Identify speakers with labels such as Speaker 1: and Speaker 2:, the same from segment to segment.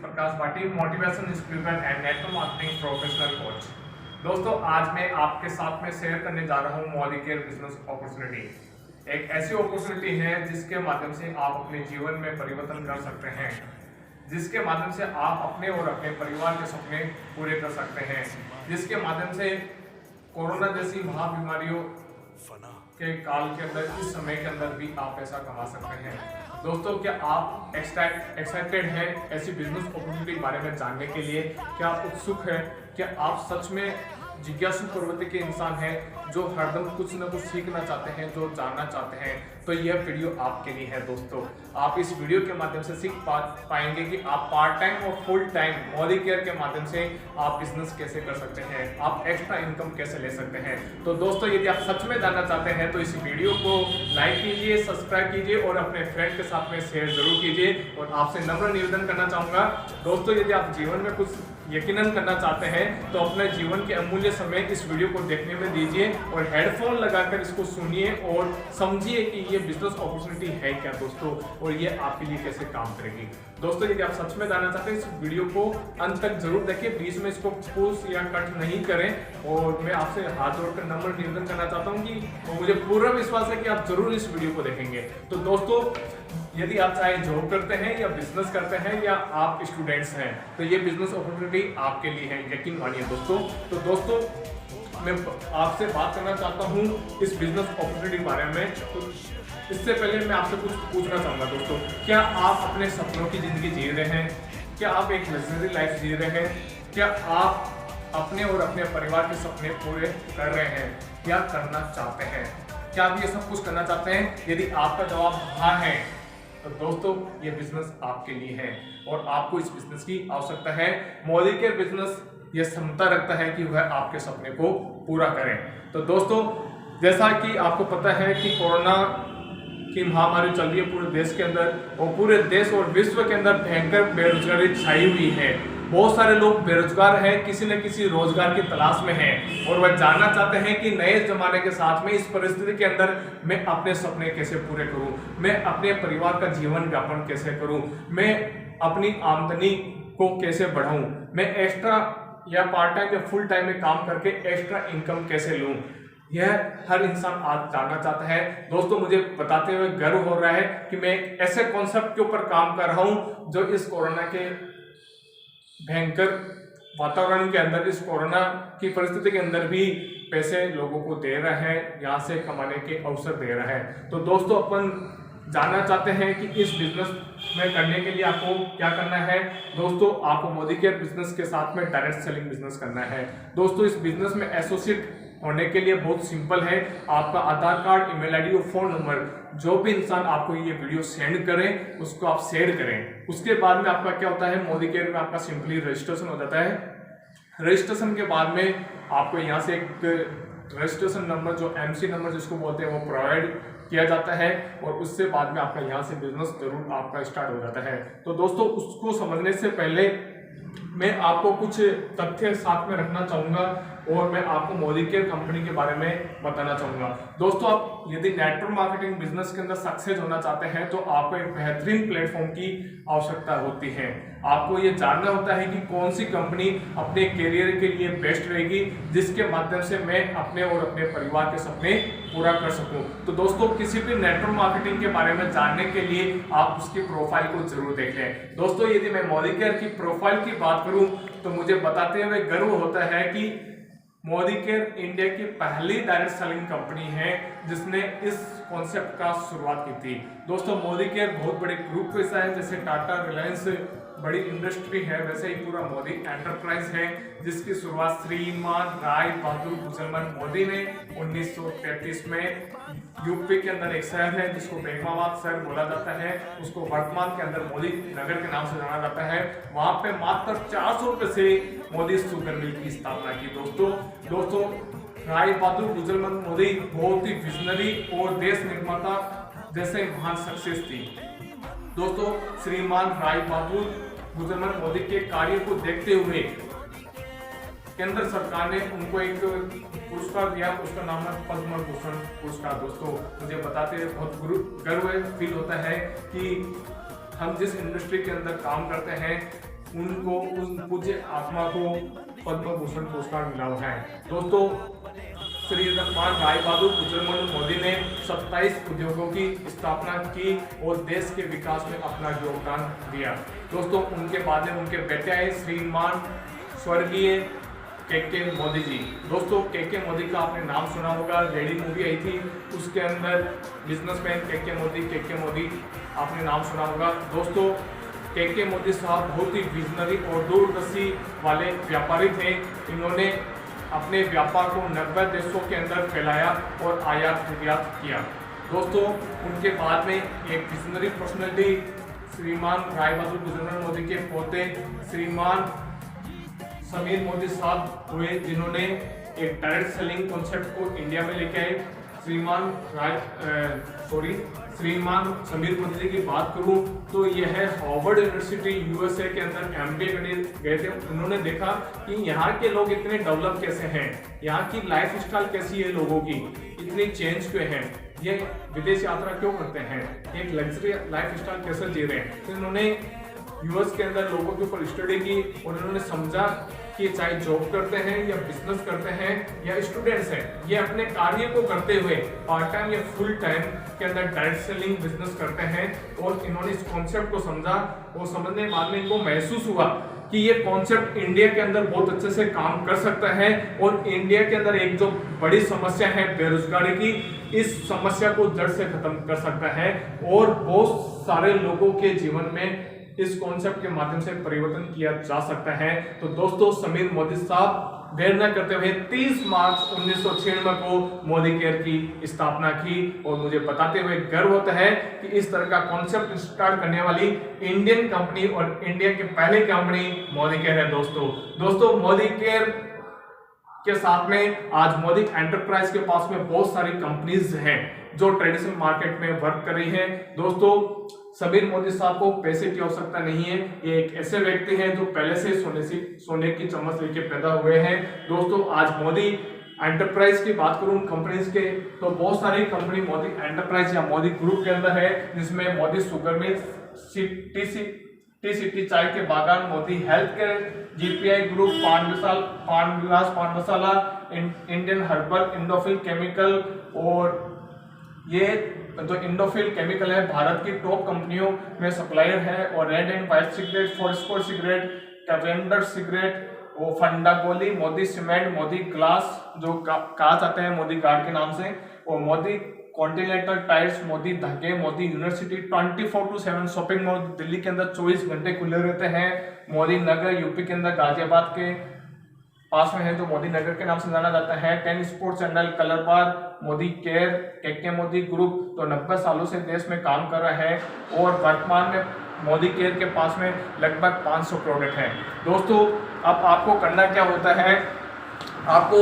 Speaker 1: Prakash Bhati, motivation speaker and network marketing professional coach. दोस्तों, आज मैं आपके साथ में शेयर करने जा रहा हूँ मॉलिक्यूल बिजनेस अपॉर्चुनिटी। एक ऐसी अपॉर्चुनिटी है जिसके माध्यम से आप अपने जीवन में परिवर्तन कर सकते हैं, जिसके माध्यम से आप अपने और अपने परिवार के सपने पूरे कर सकते हैं, जिसके माध्यम से कोरोना जैसी महाबीमारियों के काल के अंदर, इस समय के अंदर भी आप पैसा कमा सकते हैं। दोस्तों, क्या आप एक्साइटेड हैं ऐसी बिजनेस अपॉर्चुनिटी के बारे में जानने के लिए? क्या आप उत्सुक हैं? क्या आप सच में जिज्ञासु प्रवृत्ति के इंसान हैं जो हरदम कुछ न कुछ सीखना चाहते हैं, जो जानना चाहते हैं? तो यह वीडियो आपके लिए है। दोस्तों, आप इस वीडियो के माध्यम से सीख पाएंगे कि आप पार्ट टाइम और फुल टाइम मॉलिक्यूल के माध्यम से आप बिजनेस कैसे कर सकते हैं, आप एक्स्ट्रा इनकम कैसे ले सकते हैं। तो दोस्तों, यदि आप सच में जानना चाहते हैं तो इस वीडियो को लाइक कीजिए, सब्सक्राइब कीजिए और अपने फ्रेंड के साथ में शेयर जरूर कीजिए। और आपसे नम्र निवेदन करना चाहूंगा, दोस्तों, यदि आप जीवन में कुछ यकीनन करना चाहते हैं तो अपने जीवन के अमूल्य समय इस वीडियो को देखने में दीजिए और हेडफोन लगाकर इसको सुनिए और समझिए कि ये बिजनेस अपॉर्चुनिटी है क्या दोस्तों, और ये आपके लिए कैसे काम करेगी। दोस्तों, यदि आप सच में जानना चाहते हैं इस वीडियो को अंत तक जरूर देखिए, बीच में इसको पॉज या कट नहीं करें। और मैं आपसे हाथ जोड़कर नम्र निवेदन करना चाहता हूँ कि मुझे पूरा विश्वास है कि आप जरूर इस वीडियो को देखेंगे। तो दोस्तों, यदि आप चाहे जॉब करते हैं या बिजनेस करते हैं या आप स्टूडेंट्स हैं तो ये बिजनेस अपॉर्चुनिटी आपके लिए है, यकीन मानिए दोस्तों। तो दोस्तों, मैं आपसे बात करना चाहता हूँ इस बिजनेस अपॉर्चुनिटी के बारे में। तो इससे पहले मैं आपसे कुछ पूछना चाहूँगा दोस्तों, क्या आप अपने सपनों की ज़िंदगी जी रहे हैं? क्या आप एक लग्जरी लाइफ जी रहे हैं? क्या आप अपने और अपने परिवार के सपने पूरे कर रहे हैं या करना चाहते हैं? क्या आप ये सब कुछ करना चाहते हैं? यदि आपका जवाब हाँ है तो दोस्तों, ये बिजनेस आपके लिए है और आपको इस बिजनेस की आवश्यकता है। मॉलिक्यूल बिजनेस ये क्षमता रखता है कि वह आपके सपने को पूरा करें। तो दोस्तों, जैसा कि आपको पता है कि कोरोना की महामारी चल रही है पूरे देश के अंदर, और पूरे देश और विश्व के अंदर भयंकर बेरोजगारी छाई हुई है। बहुत सारे लोग बेरोजगार हैं, किसी न किसी रोजगार की तलाश में हैं और वह जानना चाहते हैं कि नए जमाने के साथ में इस परिस्थिति के अंदर मैं अपने सपने कैसे पूरे करूं, मैं अपने परिवार का जीवन यापन कैसे करूं, मैं अपनी आमदनी को कैसे बढ़ाऊं, मैं एक्स्ट्रा या पार्ट टाइम या फुल टाइम में काम करके एक्स्ट्रा इनकम कैसे लूं। यह हर इंसान आज जानना चाहता है। दोस्तों, मुझे बताते हुए गर्व हो रहा है कि मैं एक ऐसे कॉन्सेप्ट के ऊपर काम कर रहा हूं जो इस कोरोना के भयंकर वातावरण के अंदर, इस कोरोना की परिस्थिति के अंदर भी पैसे लोगों को दे रहा है, यहाँ से कमाने के अवसर दे रहा है। तो दोस्तों, अपन जानना चाहते हैं कि इस बिजनेस में करने के लिए आपको क्या करना है। दोस्तों, आपको मॉलिक्यूल बिजनेस के साथ में डायरेक्ट सेलिंग बिजनेस करना है। दोस्तों, इस बिजनेस में एसोसिएट होने के लिए बहुत सिंपल है। आपका आधार कार्ड, ईमेल आईडी और फोन नंबर, जो भी इंसान आपको ये वीडियो सेंड करें उसको आप शेयर करें। उसके बाद में आपका क्या होता है, मॉलिक्यूल में आपका सिंपली रजिस्ट्रेशन हो जाता है। रजिस्ट्रेशन के बाद में आपको यहाँ से एक रजिस्ट्रेशन नंबर, जो एमसी नंबर जिसको बोलते हैं, वो प्रोवाइड किया जाता है और उससे बाद में आपका यहाँ से बिजनेस जरूर आपका स्टार्ट हो जाता है। तो दोस्तों, उसको समझने से पहले मैं आपको कुछ तथ्य साथ में रखना चाहूँगा और मैं आपको मॉलिक्यूल कंपनी के बारे में बताना चाहूँगा। दोस्तों, आप यदि नेटवर्क मार्केटिंग बिजनेस के अंदर सक्सेस होना चाहते हैं तो आपको एक बेहतरीन प्लेटफॉर्म की आवश्यकता होती है। आपको ये जानना होता है कि कौन सी कंपनी अपने करियर के लिए बेस्ट रहेगी, जिसके माध्यम से मैं अपने और अपने परिवार के सपने पूरा कर सकूं। तो दोस्तों, किसी भी नेटवर्क मार्केटिंग के बारे में जानने के लिए आप उसकी प्रोफाइल को जरूर देख लें। दोस्तों, यदि मैं मॉलिक्यूल की प्रोफाइल की बात करूं तो मुझे बताते हुए गर्व होता है कि मॉलिक्यूल इंडिया की पहली डायरेक्ट सेलिंग कंपनी है जिसने इस कॉन्सेप्ट का शुरुआत की थी। दोस्तों, मॉलिक्यूल बहुत बड़े ग्रुप का हिस्सा है, जैसे टाटा, रिलायंस बड़ी इंडस्ट्री है, वैसे ही पूरा मोदी एंटरप्राइज है, जिसकी शुरुआत श्रीमान राय बहादुर गुजरमन मोदी ने 1933 में यूपी के अंदर एक शहर है जिसको बेगमाबाद शहर बोला जाता है, उसको वर्तमान के अंदर मोदी नगर के नाम से जाना जाता है। वहां पे मात्र 400 रुपए से मोदी शुगर मिल की स्थापना की। दोस्तों, राय बहादुर गुजरमन मोदी बहुत ही विजनरी और देश निर्माता जैसे महान सक्सेस थी। दोस्तों, श्रीमान राय बहादुर गुजरमन मोदी के कार्य को देखते हुए केंद्र सरकार ने उनको एक पुरस्कार दिया, उसका नाम है पद्म भूषण पुरस्कार। दोस्तों, मुझे बताते हुए बहुत गर्व फील होता है कि हम जिस इंडस्ट्री के अंदर काम करते हैं उनको उन पूज्य आत्मा को पद्म भूषण पुरस्कार मिला हुआ है। दोस्तों श्री रखमान राय बहादुर गुजरमोहन मोदी ने 27 उद्योगों की स्थापना की और देश के विकास में अपना योगदान दिया। दोस्तों उनके बाद में उनके बेटे आए श्रीमान स्वर्गीय के मोदी जी। दोस्तों के मोदी का आपने नाम सुना होगा, रेडी मूवी आई थी, उसके अंदर बिजनेसमैन के मोदी आपने नाम सुना होगा। दोस्तों के मोदी साहब बहुत ही विजनरी और दूरदर्शी वाले व्यापारी थे। इन्होंने अपने व्यापार को 90 देशों के अंदर फैलाया और आयात निर्यात किया। दोस्तों उनके बाद में एक विजनरी पर्सनैलिटी श्रीमान राय बहादुर गुजरमोहन मोदी के पोते श्रीमान समीर मोदी साहब हुए, जिन्होंने एक डायरेक्ट सेलिंग कॉन्सेप्ट को इंडिया में लेके आए। श्रीमान समीर मोदी जी की बात करूं तो यह हार्वर्ड यूनिवर्सिटी यूएसए के अंदर एमबीए करने गए थे। उन्होंने देखा कि यहाँ के लोग इतने डेवलप कैसे हैं, यहाँ की लाइफ स्टाइल कैसी है, लोगों की इतनी चेंज क्यों है, ये विदेश यात्रा क्यों करते हैं, एक लग्जरी लाइफ स्टाइल कैसे जी रहे हैं। तो इन्होंने यूएस के अंदर लोगों के ऊपर स्टडी की और उन्होंने समझा कि चाहे जॉब करते हैं या बिजनेस करते हैं या स्टूडेंट्स हैं, ये अपने कार्य को करते हुए पार्ट टाइम या फुल टाइम के अंदर डायरेक्ट सेलिंग बिजनेस करते हैं। और इन्होंने इस कॉन्सेप्ट को समझा और समझने बाद में इनको महसूस हुआ कि ये कॉन्सेप्ट इंडिया के अंदर बहुत अच्छे से काम कर सकता है और इंडिया के अंदर एक जो बड़ी समस्या है बेरोजगारी की, इस समस्या को जड़ से खत्म कर सकता है और बहुत सारे लोगों के जीवन में इस कॉन्सेप्ट के माध्यम से परिवर्तन किया जा सकता है। तो दोस्तों समीर मोदी साहब देर न करते हुए 30 मार्च 1996 को मोदी केयर की स्थापना की और मुझे बताते हुए गर्व होता है कि इस तरह का कॉन्सेप्ट स्टार्ट करने वाली इंडियन कंपनी और इंडिया की पहली कंपनी मोदी केयर है। दोस्तों मोदी केयर के साथ में आज मोदी एंटरप्राइज के पास में बहुत सारी कंपनीज हैं जो ट्रेडिशनल मार्केट में वर्क कर रही हैं। दोस्तों समीर मोदी साहब को पैसे की आवश्यकता नहीं है, ये एक ऐसे व्यक्ति हैं जो पहले से सोने की चम्मच लेके पैदा हुए हैं। दोस्तों आज मोदी एंटरप्राइज की बात करूं कंपनीज के, तो बहुत सारी कंपनी मोदी एंटरप्राइज या मोदी ग्रुप के अंदर है, जिसमें मोदी शुगर मिल, टी चाय के बागान, Modi health care, GPI group, पान विलास पान मसाला, इंडियन हर्बल, इंडोफिल केमिकल, और ये जो इंडोफिल केमिकल है भारत की टॉप कंपनियों में सप्लायर है। और red and white cigarette, four square cigarette, Cavender cigarette, वो फंडा गोली, मोदी सीमेंट, मोदी ग्लास जो कहा जाता है मोदी गार्ड के नाम से, और मोदी कॉन्टिनेंटल टायर्स, मोदी धागे, Modi university, 24/7 shopping mall Delhi के अंदर 24 घंटे खुले रहते हैं। मोदी नगर यूपी के अंदर गाजियाबाद के पास में है जो मोदी नगर के नाम से जाना जाता है। 10 स्पोर्ट्स चैनल, कलर बार, मोदी केयर, के मोदी ग्रुप तो 90 सालों से देश में काम कर रहा है और वर्तमान में मोदी केयर के पास में लगभग 500 प्रोडक्ट हैं। दोस्तों अब आपको करना क्या होता है, आपको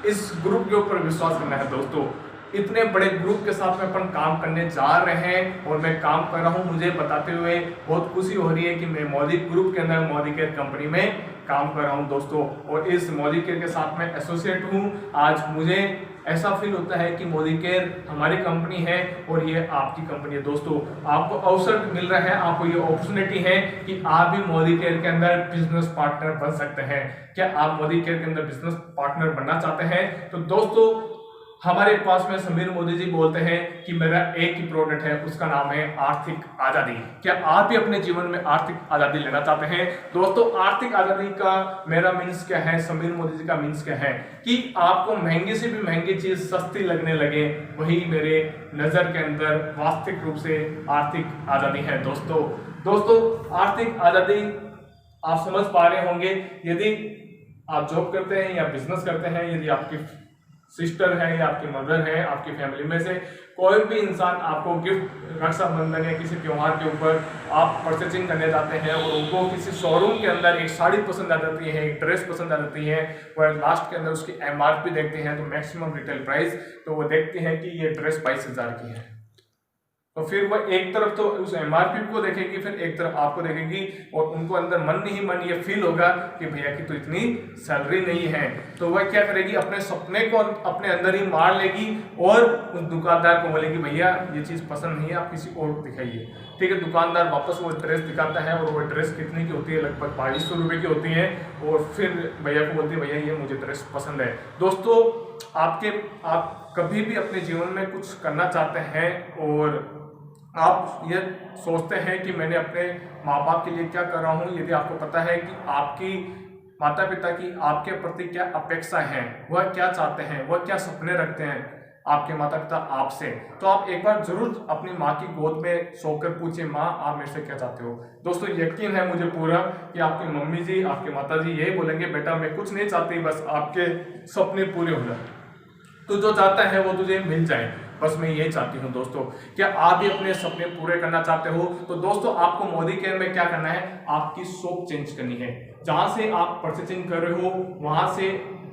Speaker 1: इस ग्रुप के ऊपर विश्वास करना है। दोस्तों इतने बड़े ग्रुप के साथ में अपन काम करने जा रहे हैं और मैं काम कर रहा हूं, मुझे बताते हुए बहुत खुशी हो रही है कि मैं मोदी ग्रुप के अंदर मोदी केयर कंपनी में काम कर रहा हूं दोस्तों, और इस मोदी केयर के साथ में एसोसिएट हूं। आज मुझे ऐसा फील होता है कि मोदी केयर हमारी कंपनी है और ये आपकी कंपनी है। दोस्तों आपको अवसर मिल रहा है, आपको ये अपॉर्चुनिटी है कि आप भी मोदी केयर के अंदर बिजनेस पार्टनर बन सकते हैं। क्या आप मोदी केयर के अंदर बिजनेस पार्टनर बनना चाहते हैं? तो दोस्तों हमारे पास में समीर मोदी जी बोलते हैं कि मेरा एक ही प्रोडक्ट है, उसका नाम है आर्थिक आजादी। क्या आप भी अपने जीवन में आर्थिक आजादी लेना चाहते हैं? दोस्तों आर्थिक आजादी का मेरा मीन्स क्या है, समीर मोदी जी का मीन्स क्या है कि आपको महंगी से भी महंगी चीज सस्ती लगने लगे, वही मेरे नजर के अंदर वास्तविक रूप से आर्थिक आजादी है। दोस्तों आर्थिक आजादी आप समझ पा रहे होंगे, यदि आप जॉब करते हैं या बिजनेस करते हैं, यदि आपकी सिस्टर है या आपकी मदर है, आपकी फैमिली में से कोई भी इंसान आपको गिफ्ट रक्षाबंधन या किसी त्योहार के ऊपर आप परचेजिंग करने जाते हैं और उनको किसी शोरूम के अंदर एक साड़ी पसंद आ जाती है, एक ड्रेस पसंद आ जाती है, वह लास्ट के अंदर उसकी एमआरपी देखते हैं तो मैक्सिमम रिटेल प्राइस, तो वो देखते हैं कि ये ड्रेस 22,000 की है, तो फिर वह एक तरफ तो उस एमआरपी को देखेगी, फिर एक तरफ आपको देखेगी और उनको अंदर मन नहीं मन ये फील होगा कि भैया की तो इतनी सैलरी नहीं है, तो वह क्या करेगी, अपने सपने को अपने अंदर ही मार लेगी और उस दुकानदार को बोलेगी भैया ये चीज़ पसंद नहीं है, आप किसी और दिखाइए। ठीक है, दुकानदार वापस वो ड्रेस दिखाता है और वो ड्रेस कितने की होती है, लगभग 2200 रुपये की होती है, और फिर भैया को बोलते हैं भैया ये मुझे ड्रेस पसंद है। दोस्तों आप कभी भी अपने जीवन में कुछ करना चाहते हैं और आप ये सोचते हैं कि मैंने अपने माँ बाप के लिए क्या कर रहा हूँ, यदि आपको पता है कि आपकी माता पिता की आपके प्रति क्या अपेक्षा है, वह क्या चाहते हैं, वह क्या सपने रखते हैं आपके माता पिता आपसे, तो आप एक बार जरूर अपनी माँ की गोद में सोकर पूछिए, माँ आप मेरे से क्या चाहते हो। दोस्तों यकीन है मुझे पूरा कि आपकी मम्मी जी, आपके माता जी यही बोलेंगे, बेटा मैं कुछ नहीं चाहती, बस आपके सपने पूरे हो जाए, तो जो चाहता है वो तुझे मिल जाए, बस मैं ये चाहती हूँ। दोस्तों क्या आप भी अपने सपने पूरे करना चाहते हो? तो दोस्तों आपको मोदी केयर में क्या करना है, आपकी शॉप चेंज करनी है। जहां से आप परचेजिंग कर रहे हो वहां से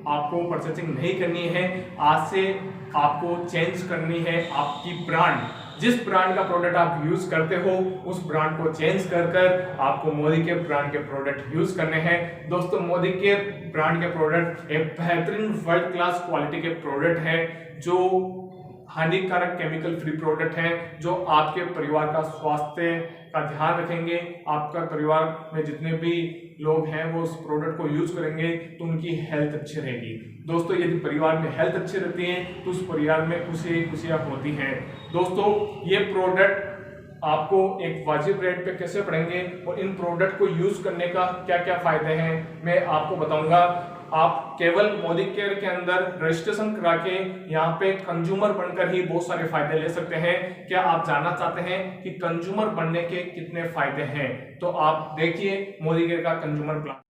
Speaker 1: आपको परचेजिंग नहीं करनी है, आज से आपको चेंज करनी है आपकी ब्रांड। जिस ब्रांड का प्रोडक्ट आप यूज करते हो उस ब्रांड को चेंज कर आपको मोदी केयर ब्रांड के प्रोडक्ट यूज करने हैं। दोस्तों मोदी केयर ब्रांड के प्रोडक्ट एक बेहतरीन वर्ल्ड क्लास क्वालिटी के प्रोडक्ट है, जो हानिकारक केमिकल फ्री प्रोडक्ट हैं, जो आपके परिवार का स्वास्थ्य का ध्यान रखेंगे। आपका परिवार में जितने भी लोग हैं वो उस प्रोडक्ट को यूज करेंगे तो उनकी हेल्थ अच्छी रहेगी। दोस्तों यदि परिवार में हेल्थ अच्छी रहती है तो उस परिवार में खुशियां होती हैं। दोस्तों ये प्रोडक्ट आपको एक वाजिब रेट पे कैसे पड़ेंगे और इन प्रोडक्ट को यूज करने का क्या क्या फायदे हैं मैं आपको बताऊंगा। आप केवल मोदी केयर के अंदर रजिस्ट्रेशन करा के यहाँ पे कंज्यूमर बनकर ही बहुत सारे फायदे ले सकते हैं। क्या आप जानना चाहते हैं कि कंज्यूमर बनने के कितने फायदे हैं? तो आप देखिए मोदी केयर का कंज्यूमर प्लान।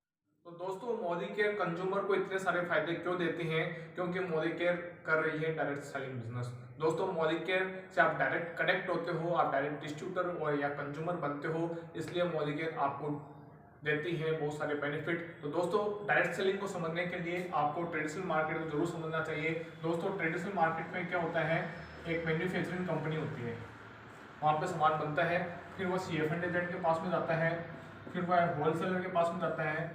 Speaker 1: तो दोस्तों मोदी केयर कंज्यूमर को इतने सारे फायदे क्यों देती हैं? क्योंकि मोदी केयर कर रही है डायरेक्ट सेलिंग बिजनेस। दोस्तों मोदी केयर से आप डायरेक्ट कनेक्ट होते हो, आप डायरेक्ट डिस्ट्रीब्यूटर और या कंज्यूमर बनते हो, इसलिए मोदी केयर आपको देती है बहुत सारे बेनिफिट। तो दोस्तों डायरेक्ट सेलिंग को समझने के लिए आपको ट्रेडिशनल मार्केट को जरूर समझना चाहिए। दोस्तों ट्रेडिशनल मार्केट में क्या होता है, एक मैन्युफैक्चरिंग कंपनी होती है, वहाँ पे सामान बनता है, फिर वो CFN एजेंट के पास में जाता है, फिर वह होलसेलर के पास में जाता है,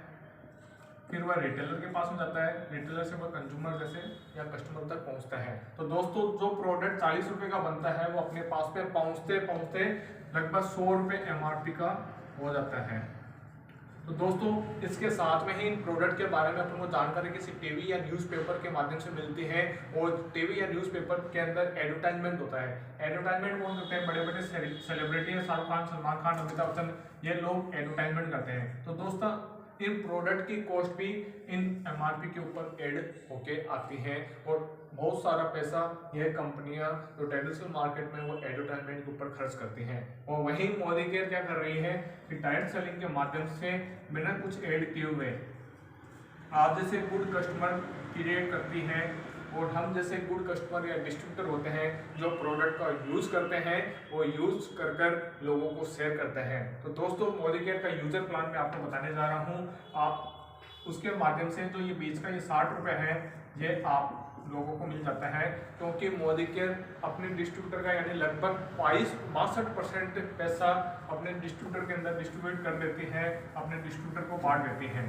Speaker 1: फिर वह रिटेलर के पास में जाता है, रिटेलर से वह कंज्यूमर जैसे या कस्टमर तक पहुंचता है। तो दोस्तों जो प्रोडक्ट 40 रुपये का बनता है वो अपने पास पे पहुंचते पहुंचते लगभग 100 रुपये MRP का हो जाता है। तो दोस्तों इसके साथ में ही इन प्रोडक्ट के बारे में अपन को जानकारी किसी टीवी या न्यूज़पेपर के माध्यम से मिलती है, और टीवी या न्यूज़पेपर के अंदर एडवर्टाइजमेंट होता है। एडवर्टाइजमेंट कौन करते हैं? बड़े बड़े सेलिब्रिटी हैं, शाहरुख खान, सलमान खान, अमिताभ बच्चन, ये लोग एडवर्टाइजमेंट करते हैं। तो दोस्तों इन प्रोडक्ट की कॉस्ट भी इन MRP के ऊपर ऐड होके आती है, और बहुत सारा पैसा यह कंपनियां जो ट्रेडिशनल मार्केट में वो एडवर्टाइजमेंट के ऊपर खर्च करती हैं। और वही मोदी केयर क्या कर रही है कि डायरेक्ट सेलिंग के माध्यम से बिना कुछ ऐड किए हुए आप जैसे गुड कस्टमर क्रिएट करती है, और हम जैसे गुड कस्टमर या डिस्ट्रीब्यूटर होते हैं जो प्रोडक्ट का यूज करते हैं वो यूज कर लोगों को शेयर करते हैं। तो दोस्तों मोदी केयर का यूजर प्लान मैं आपको बताने जा रहा हूँ, आप उसके माध्यम से जो ये बीच का ये 60 रुपये है ये आप लोगों को मिल जाता है, क्योंकि मोदी केयर अपने डिस्ट्रीब्यूटर का यानी लगभग 62% पैसा अपने डिस्ट्रीब्यूटर के अंदर डिस्ट्रीब्यूट कर देती है, अपने डिस्ट्रीब्यूटर को बांट देती है।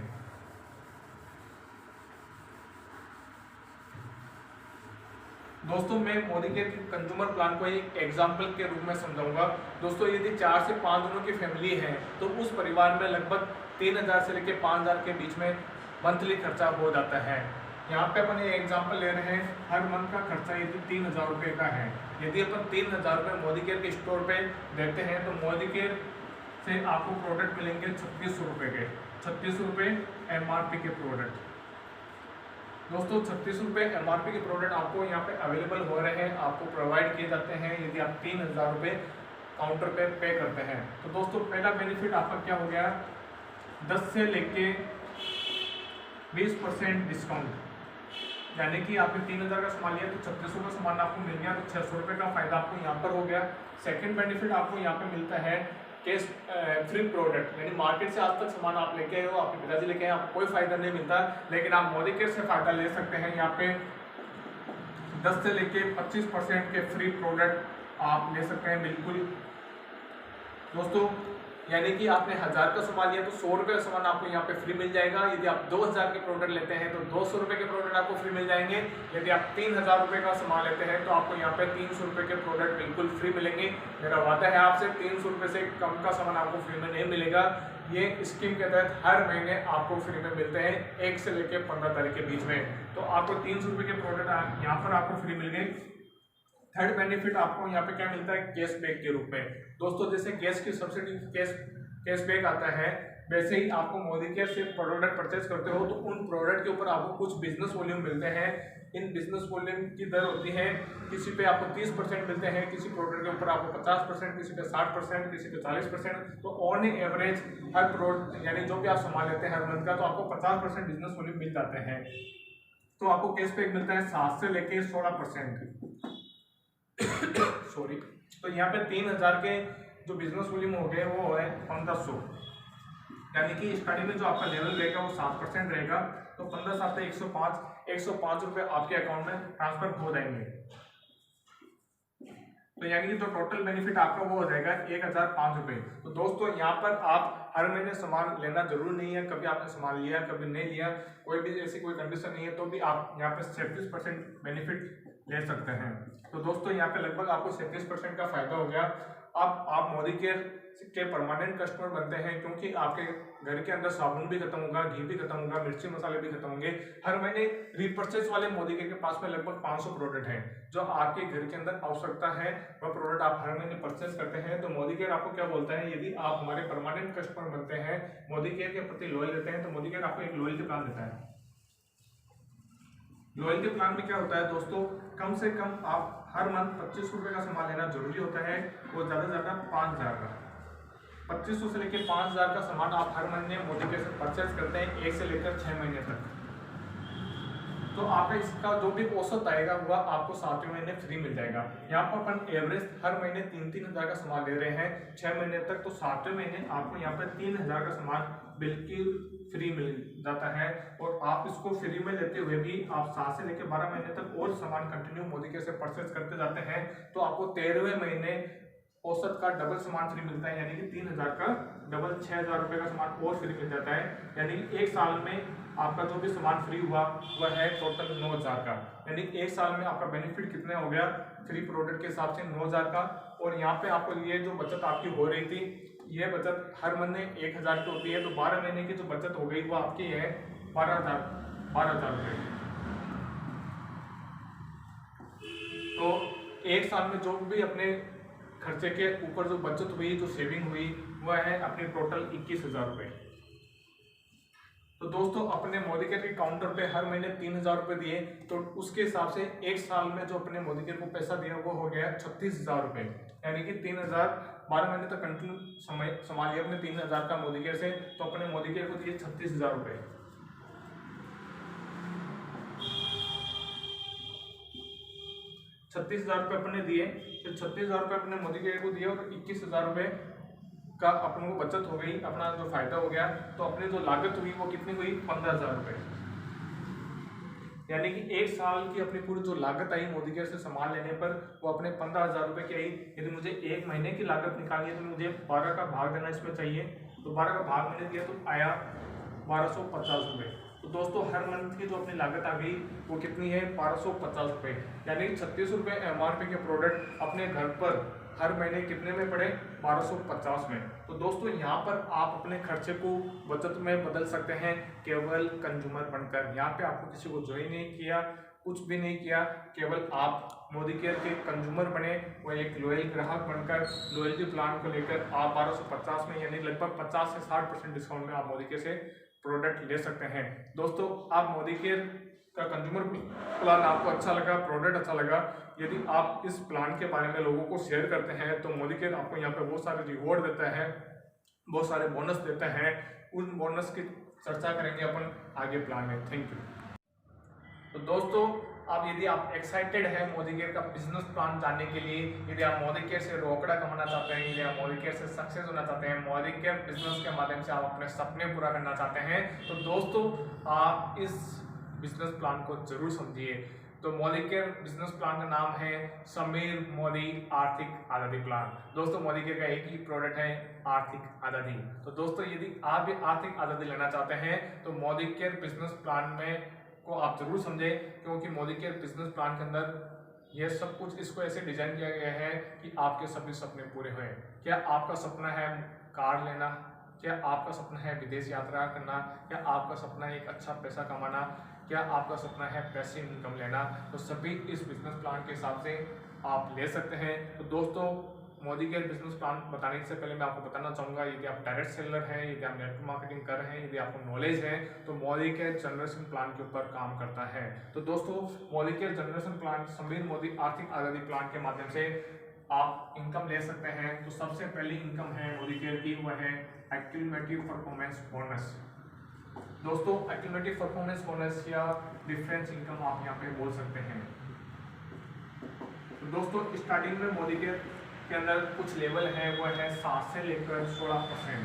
Speaker 1: दोस्तों मैं मोदी के कंज्यूमर प्लान को एक एग्जाम्पल के रूप में समझाऊंगा। दोस्तों यदि 4 से 5 जनों की फैमिली है तो उस परिवार में लगभग 3000 से लेकर 5000 के बीच में मंथली खर्चा हो जाता है। यहाँ पे अपन ये एग्जाम्पल ले रहे हैं, हर मंथ का खर्चा यदि 3000 रुपये का है, यदि अपन 3000 रुपये मोदी केयर के स्टोर पे देते हैं तो मोदी केयर से आपको प्रोडक्ट मिलेंगे 3600 रुपये के, 3600 रुपये MRP के प्रोडक्ट। दोस्तों 3600 रुपये MRP के प्रोडक्ट आपको यहाँ पे अवेलेबल हो रहे हैं, आपको प्रोवाइड किए जाते हैं यदि आप 3000 रुपये काउंटर पे करते हैं। तो दोस्तों पहला बेनिफिट आपका क्या हो गया, 10 से लेके 20% डिस्काउंट, यानी कि आपने 3000 का सामान लिया तो 3600 का सामान आपको मिल गया, तो 600 रुपये का फायदा आपको यहाँ पर हो गया। सेकेंड बेनिफिट आपको यहाँ पे मिलता है कैश फ्री प्रोडक्ट, यानी मार्केट से आज तक सामान आप लेके आए हो, आपके पिताजी लेके आए, आपको कोई फायदा नहीं मिलता, लेकिन आप मोदी केयर से फायदा ले सकते हैं। यहाँ पे 10 से लेके 25% के फ्री प्रोडक्ट आप ले सकते हैं बिल्कुल। दोस्तों यानी कि आपने 1000 का सामान लिया तो 100 रुपये का सामान आपको यहाँ पे फ्री मिल जाएगा। यदि आप 2000 के प्रोडक्ट लेते हैं तो 200 रुपये के प्रोडक्ट आपको फ्री मिल जाएंगे। यदि आप 3000 रुपये का सामान लेते हैं तो आपको यहाँ पे 300 रुपये के प्रोडक्ट बिल्कुल फ्री मिलेंगे। मेरा वादा है आपसे, 300 रुपये से कम का सामान आपको फ्री में नहीं मिलेगा। ये स्कीम के तहत हर महीने आपको फ्री में मिलते हैं 1 से लेकर 15 तारीख के बीच में। तो आपको 300 रुपये के प्रोडक्ट यहाँ पर आपको फ्री मिल गए। थर्ड बेनिफिट आपको यहाँ पे क्या मिलता है, कैशबैक के रूप में। दोस्तों जैसे गैस की सब्सिडी कैशबैक आता है, वैसे ही आपको मोदी केयर से प्रोडक्ट परचेज करते हो तो उन प्रोडक्ट के ऊपर आपको कुछ बिजनेस वॉल्यूम मिलते हैं। इन बिजनेस वॉल्यूम की दर होती है, किसी पे आपको 30% मिलते हैं, किसी प्रोडक्ट के ऊपर आपको 50%, किसी पे 60%, किसी पे 40%। तो ऑन एवरेज हर प्रोडक्ट यानी जो भी आप सामान लेते हैं हर मंथ का, तो आपको 50% बिजनेस वॉल्यूम मिल जाते हैं। तो आपको कैशबैक मिलता है 7 से लेके 16%। सॉरी, तो यहाँ पे 3000 के जो बिजनेस वॉल्यूम हो गए वो है 1500, यानी कि स्टार्टिंग में जो आपका लेवल रहेगा वो 7% रहेगा। तो 15 7 105 रुपये आपके अकाउंट में ट्रांसफर हो जाएंगे। तो यानी कि जो टोटल बेनिफिट आपका वो हो जाएगा 1005 रुपये। तो दोस्तों यहाँ पर आप हर महीने सामान लेना जरूर नहीं है। कभी आपने सामान लिया कभी नहीं लिया, कोई भी ऐसी कोई कंडीशन नहीं है, तो भी आप यहाँ पे 37% बेनिफिट ले सकते हैं। तो दोस्तों यहाँ पे लगभग आपको 37% का फायदा हो गया। अब आप मोदी केयर के परमानेंट कस्टमर बनते हैं, क्योंकि आपके घर के अंदर साबुन भी खत्म होगा, घी भी खत्म होगा, मिर्ची मसाले भी खत्म होंगे। हर महीने रीपर्चेज वाले मोदी केयर के पास में लगभग 500 प्रोडक्ट हैं जो आपके घर के अंदर आवश्यकता है, वह प्रोडक्ट आप हर महीने परचेज करते हैं। तो मोदी केयर आपको क्या बोलता है, यदि आप हमारे परमानेंट कस्टमर बनते हैं, मोदी केयर के प्रति लॉयल रहते हैं, तो मोदी केयर आपको एक लॉयल्टी प्लान देता है। लॉयल्टी प्लान में क्या होता है दोस्तों, कम से कम आप हर मंथ 25 रुपये का सामान लेना जरूरी होता है, वो ज़्यादा से ज़्यादा 5000 का। 2500 से लेकर 5000 का सामान आप हर महीने मोदी केयर से परचेज करते हैं 1 से लेकर 6 महीने तक। तो आपका इसका जो भी औसत आएगा वह आपको 7वें महीने फ्री मिल जाएगा। यहाँ पर अपन एवरेज हर महीने 3-3 हज़ार का सामान ले रहे हैं 6 महीने तक, तो 7वें महीने आपको यहाँ पर 3000 का सामान बिल्कुल फ्री मिल जाता है। और आप इसको फ्री में लेते हुए भी आप 7 से लेकर 12 महीने तक और सामान कंटिन्यू मोदी केयर से परचेज करते जाते हैं, तो आपको 13वें महीने औसत का डबल सामान फ्री मिलता है, यानी कि 3000 का डबल 6000 रुपये का सामान और फ्री मिल जाता है। यानी कि एक साल में आपका जो भी सामान फ्री हुआ वह है टोटल 9000 का। यानी एक साल में आपका बेनिफिट कितने हो गया फ्री प्रोडक्ट के हिसाब से 9000 का। और यहाँ पे आपको ये जो बचत आपकी हो रही थी, ये बचत हर महीने 1000 की होती है, तो 12 महीने की जो बचत हो गई वो आपकी है 12,000 रुपये। तो एक साल में जो भी अपने खर्चे के ऊपर जो बचत हुई, जो सेविंग हुई, वह है अपनी टोटल 21,000 रुपये। तो दोस्तों अपने मोदी केयर के काउंटर पे हर महीने 3000 रुपये दिए, तो उसके हिसाब से एक साल में जो अपने मोदी केयर को पैसा दिया वो हो गया 36,000 रुपये। यानी कि 3000 12 महीने तक कंटिन्यू संभाल लिया अपने 3000 का मोदी केयर से, तो अपने मोदी केयर को दिए 36,000 रुपये। 36,000 रुपये अपने दिए, तो 36,000 रुपये अपने मोदी केयर को दिए और 21,000 रुपये का अपन को बचत हो गई, अपना जो फायदा हो गया। तो अपनी जो लागत हुई वो कितनी हुई 15,000 रुपये। यानी कि एक साल की अपनी पूरी जो लागत आई मोदी केयर से सामान लेने पर वो अपने 15,000 रुपये की आई। यदि मुझे एक महीने की लागत निकालनी है तो मुझे 12 का भाग देना इसमें चाहिए, तो 12 का भाग मैंने दिया तो आया 1250 रुपये। तो दोस्तों हर मंथ की जो अपनी लागत आ गई वो कितनी है 1250 रुपये। यानी 36 रुपये MRP के प्रोडक्ट अपने घर पर हर महीने कितने में पड़े 1250 में। तो दोस्तों यहाँ पर आप अपने खर्चे को बचत में बदल सकते हैं केवल कंज्यूमर बनकर। यहाँ पे आपको किसी को ज्वाइन नहीं किया, कुछ भी नहीं किया, केवल आप मोदी केयर के कंज्यूमर बने, वो एक लॉयल ग्राहक बनकर लॉयल्टी प्लान को लेकर आप 1250 में यानी लगभग 50 से 60% डिस्काउंट में आप मोदी केयर से प्रोडक्ट ले सकते हैं। दोस्तों आप मोदी केयर का कंज्यूमर प्लान आपको अच्छा लगा, प्रोडक्ट अच्छा लगा, यदि आप इस प्लान के बारे में लोगों को शेयर करते हैं तो मोदी केयर आपको यहाँ पे बहुत सारे रिवॉर्ड देता है, बहुत सारे बोनस देता है। उन बोनस की चर्चा करेंगे अपन आगे प्लान में। Thank you. तो दोस्तों अब यदि आप एक्साइटेड हैं मोदी केयर का बिजनेस प्लान जानने के लिए, यदि आप मोदी केयर से रोकड़ा कमाना चाहते हैं, यदि आप मोदी केयर से सक्सेस होना चाहते हैं, मोदी केयर बिजनेस के माध्यम से आप अपने सपने पूरा करना चाहते हैं, तो दोस्तों आप इस बिजनेस प्लान को जरूर समझिए। तो मोदी केयर बिजनेस प्लान का नाम है समीर मोदी आर्थिक आज़ादी प्लान। दोस्तों मोदी केयर का एक ही प्रोडक्ट है आर्थिक आज़ादी। तो दोस्तों यदि आप भी आर्थिक आज़ादी लेना चाहते हैं तो मोदी केयर बिजनेस प्लान में को आप जरूर समझें, क्योंकि मोदी केयर बिजनेस प्लान के अंदर यह सब कुछ इसको ऐसे डिजाइन किया गया है कि आपके सभी सपने पूरे हों। क्या आपका सपना है कार लेना? क्या आपका सपना है विदेश यात्रा करना? क्या आपका सपना है एक अच्छा पैसा कमाना? क्या आपका सपना है पैसिव इनकम लेना? तो सभी इस बिजनेस प्लान के हिसाब से आप ले सकते हैं। तो दोस्तों मोदी केयर बिजनेस प्लान बताने से पहले मैं आपको बताना चाहूँगा, यदि आप डायरेक्ट सेलर हैं, यदि आप नेटवर्क मार्केटिंग कर रहे हैं, यदि आपको नॉलेज है, तो मोदी केयर जनरेशन प्लान के ऊपर काम करता है। तो दोस्तों Modi care generation plan Sameer Modi आर्थिक आज़ादी प्लान के माध्यम से आप इनकम ले सकते हैं। तो सबसे पहली इनकम है मोदी केयर की, वह है एक्यूमुलेटिव परफॉर्मेंस बोनस। दोस्तों एक्यूमुलेटिव परफॉर्मेंस बोनस या डिफरेंस इनकम आप यहाँ पे बोल सकते हैं। तो दोस्तों स्टार्टिंग में मोदी केयर के अंदर कुछ लेवल है, वो है 7 से लेकर 16%।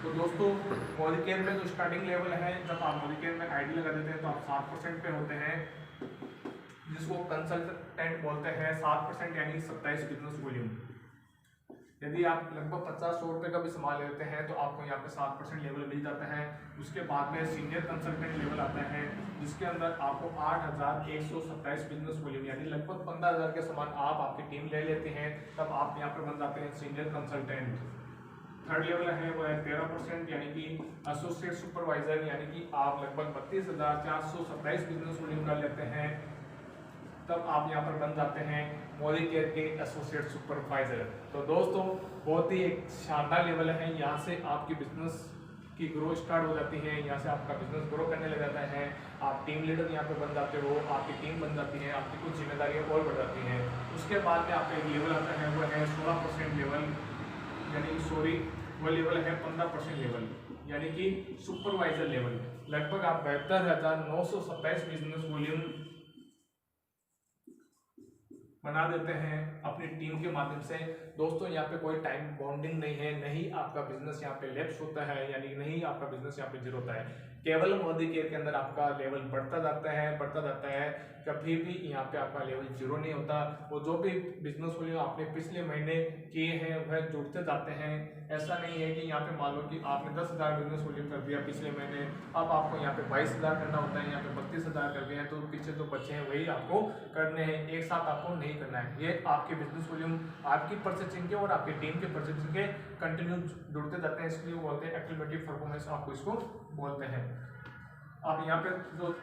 Speaker 1: तो दोस्तों मोदी केयर में जो स्टार्टिंग लेवल है, जब आप मोदी केयर में आईडी लगा देते हैं तो आप 7% पे होते हैं, जिसको कंसल्टेंट बोलते हैं। 7% यानी 27 बिजनेस वॉल्यूम। यदि आप लगभग 50-100 रुपये का भी सामान लेते हैं तो आपको यहाँ पे 7% लेवल मिल जाता है। उसके बाद में सीनियर कंसल्टेंट लेवल आता है, जिसके अंदर आपको 8,127 बिजनेस वॉल्यूम यानी लगभग 15,000 के सामान आप आपकी टीम ले लेते हैं, तब आप यहाँ पे बन जाते हैं सीनियर कंसल्टेंट। थर्ड लेवल है वो है 13% यानी कि एसोसिएट सुपरवाइजर, यानी कि आप लगभग 32,427 बिजनेस वॉल्यूम कर लेते हैं, तब आप यहाँ पर बन जाते हैं मोदी केयर के एसोसिएट सुपरवाइजर। तो दोस्तों बहुत ही एक शानदार लेवल है, यहाँ से आपकी बिजनेस की ग्रो स्टार्ट हो जाती है, यहाँ से आपका बिजनेस ग्रो करने लग जाता है। आप टीम लीडर यहाँ पे बन जाते हो, आपकी टीम बन जाती है, आपकी कुछ जिम्मेदारियाँ और बढ़ जाती हैं। उसके बाद में आपका एक लेवल आता है, वो है 16% लेवल, यानी वो लेवल है 15% लेवल, यानी कि सुपरवाइजर लेवल। लगभग आप 72,927 बिजनेस वॉल्यूम बना देते हैं अपनी टीम के माध्यम से। दोस्तों यहाँ पे कोई टाइम बॉन्डिंग नहीं है, नहीं आपका बिजनेस यहाँ पे लैप्स होता है, यानी नहीं आपका बिजनेस यहाँ पे जीरो होता है। केवल मोदी केयर के अंदर आपका लेवल बढ़ता जाता है, कभी भी यहाँ पे आपका लेवल जीरो नहीं होता। वो जो भी बिजनेस वॉल्यूम आपने पिछले महीने किए हैं वह जुड़ते जाते हैं। ऐसा नहीं है कि यहाँ पे मान लो कि आपने 10,000 बिजनेस वॉल्यूम कर दिया पिछले महीने, अब आपको यहाँ पे 22,000 करना होता है, यहाँ पे 32,000 कर दिए हैं, तो पीछे जो बचे हैं वही आपको करने हैं, एक साथ आपको नहीं करना है। ये आपके बिजनेस वॉल्यूम आपकी परचेजिंग के और आपकी टीम के परचेजिंग के कंटिन्यू जुड़ते जाते हैं, इसलिए वो बोलते हैं एक्यूमुलेटिव परफॉर्मेंस, आपको इसको बोलते हैं। अब यहाँ पे जो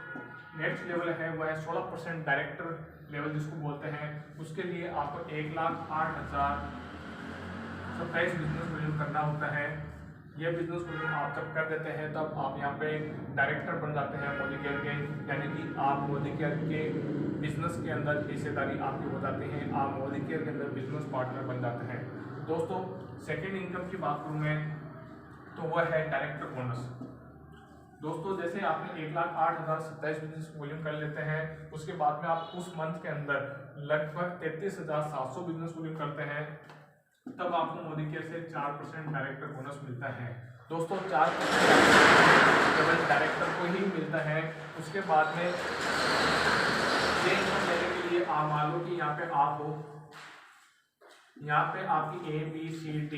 Speaker 1: नेक्स्ट लेवल है वो है 16% डायरेक्टर लेवल जिसको बोलते हैं। उसके लिए आपको 1,08,027 बिजनेस वॉल्यूम करना होता है। ये बिजनेस वॉल्यूम आप जब कर देते हैं तब आप यहाँ पे डायरेक्टर बन जाते हैं मोदी केयर के, यानी कि आप मोदी केयर के बिजनेस के अंदर हिस्सेदारी आपकी हो जाती है, आप मोदी केयर के अंदर बिजनेस पार्टनर बन जाते हैं। दोस्तों सेकेंड इनकम की बात करूँ मैं तो वह है डायरेक्टर बोनस। दोस्तों जैसे आपने 1,08,027 बिजनेस वॉल्यूम कर लेते हैं, उसके बाद में आप उस मंथ के अंदर लगभग 33,700 बिजनेस वॉल्यूम करते हैं, तब आपको मोदी केयर से 4% डायरेक्टर बोनस मिलता है। दोस्तों 4% केवल डायरेक्टर को ही मिलता है। उसके बाद में ये इनकम लेने के लिए आप मान लो कि यहाँ पे आप हो, यहाँ पे आपकी ABCD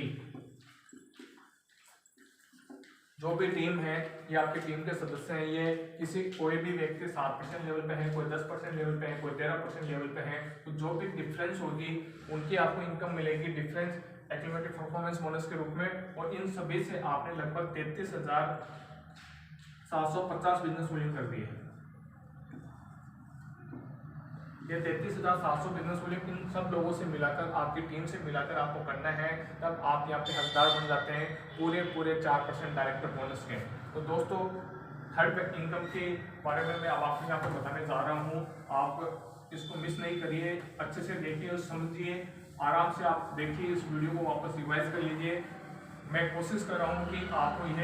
Speaker 1: जो भी टीम है, ये आपकी टीम के सदस्य हैं, ये कोई भी व्यक्ति 7% लेवल पे है, कोई 10% लेवल पे है, कोई 13% लेवल पे है, तो जो भी डिफरेंस होगी उनकी आपको इनकम मिलेगी डिफरेंस एक्यूमुलेटिव परफॉर्मेंस बोनस के रूप में। और इन सभी से आपने लगभग 33,750 बिजनेस वॉल्यूम कर दिए। ये 33,700 बिजनेस वॉल्यूम इन सब लोगों से मिलाकर, आपकी टीम से मिलाकर आपको करना है, तब आप यहाँ पे हकदार बन जाते हैं पूरे 4% डायरेक्टर बोनस के। तो दोस्तों थर्ड इनकम के बारे में मैं अब आपको यहाँ पे बताने जा रहा हूँ, आप इसको मिस नहीं करिए, अच्छे से देखिए और समझिए, आराम से आप देखिए, इस वीडियो को वापस रिवाइज कर लीजिए। मैं कोशिश कर रहा हूँ कि आपको यह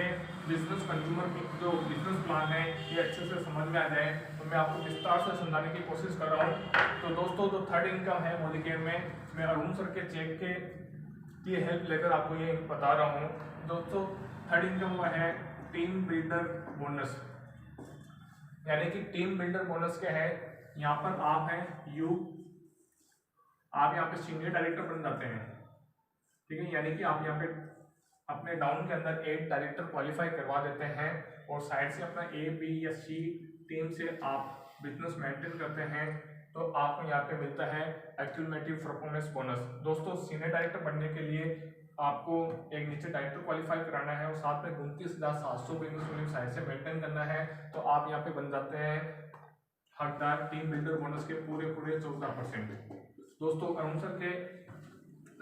Speaker 1: बिजनेस कंज्यूमर की जो बिजनेस प्लान है ये अच्छे से समझ में आ जाए, तो मैं आपको विस्तार से समझाने की कोशिश कर रहा हूँ। तो दोस्तों जो थर्ड इनकम है मोदी केयर में, मैं अरुण सर के चेक की हेल्प लेकर आपको ये बता रहा हूँ। दोस्तों थर्ड इनकम वो है टीम बिल्डर बोनस, यानी कि टीम बिल्डर बोनस क्या है, यहाँ पर आप हैं आप यहाँ पे सीनियर डायरेक्टर बन जाते हैं, ठीक है। यानी कि आप यहाँ पे अपने डाउन के अंदर एक डायरेक्टर क्वालिफाई करवा देते हैं और साइड से अपना ए बी या सी टीम से आप बिजनेस मेंटेन करते हैं, तो आपको यहाँ पे मिलता है एक्यूमुलेटिव परफॉर्मेंस बोनस। दोस्तों सीनियर डायरेक्टर बनने के लिए आपको एक नीचे डायरेक्टर क्वालिफाई कराना है और साथ में 29,700 बिजनेस वॉल्यूम साइड से मेंटेन करना है, तो आप यहाँ पे बन जाते हैं हकदार टीम बिल्डर बोनस के पूरे 14%। दोस्तों अरुण सर के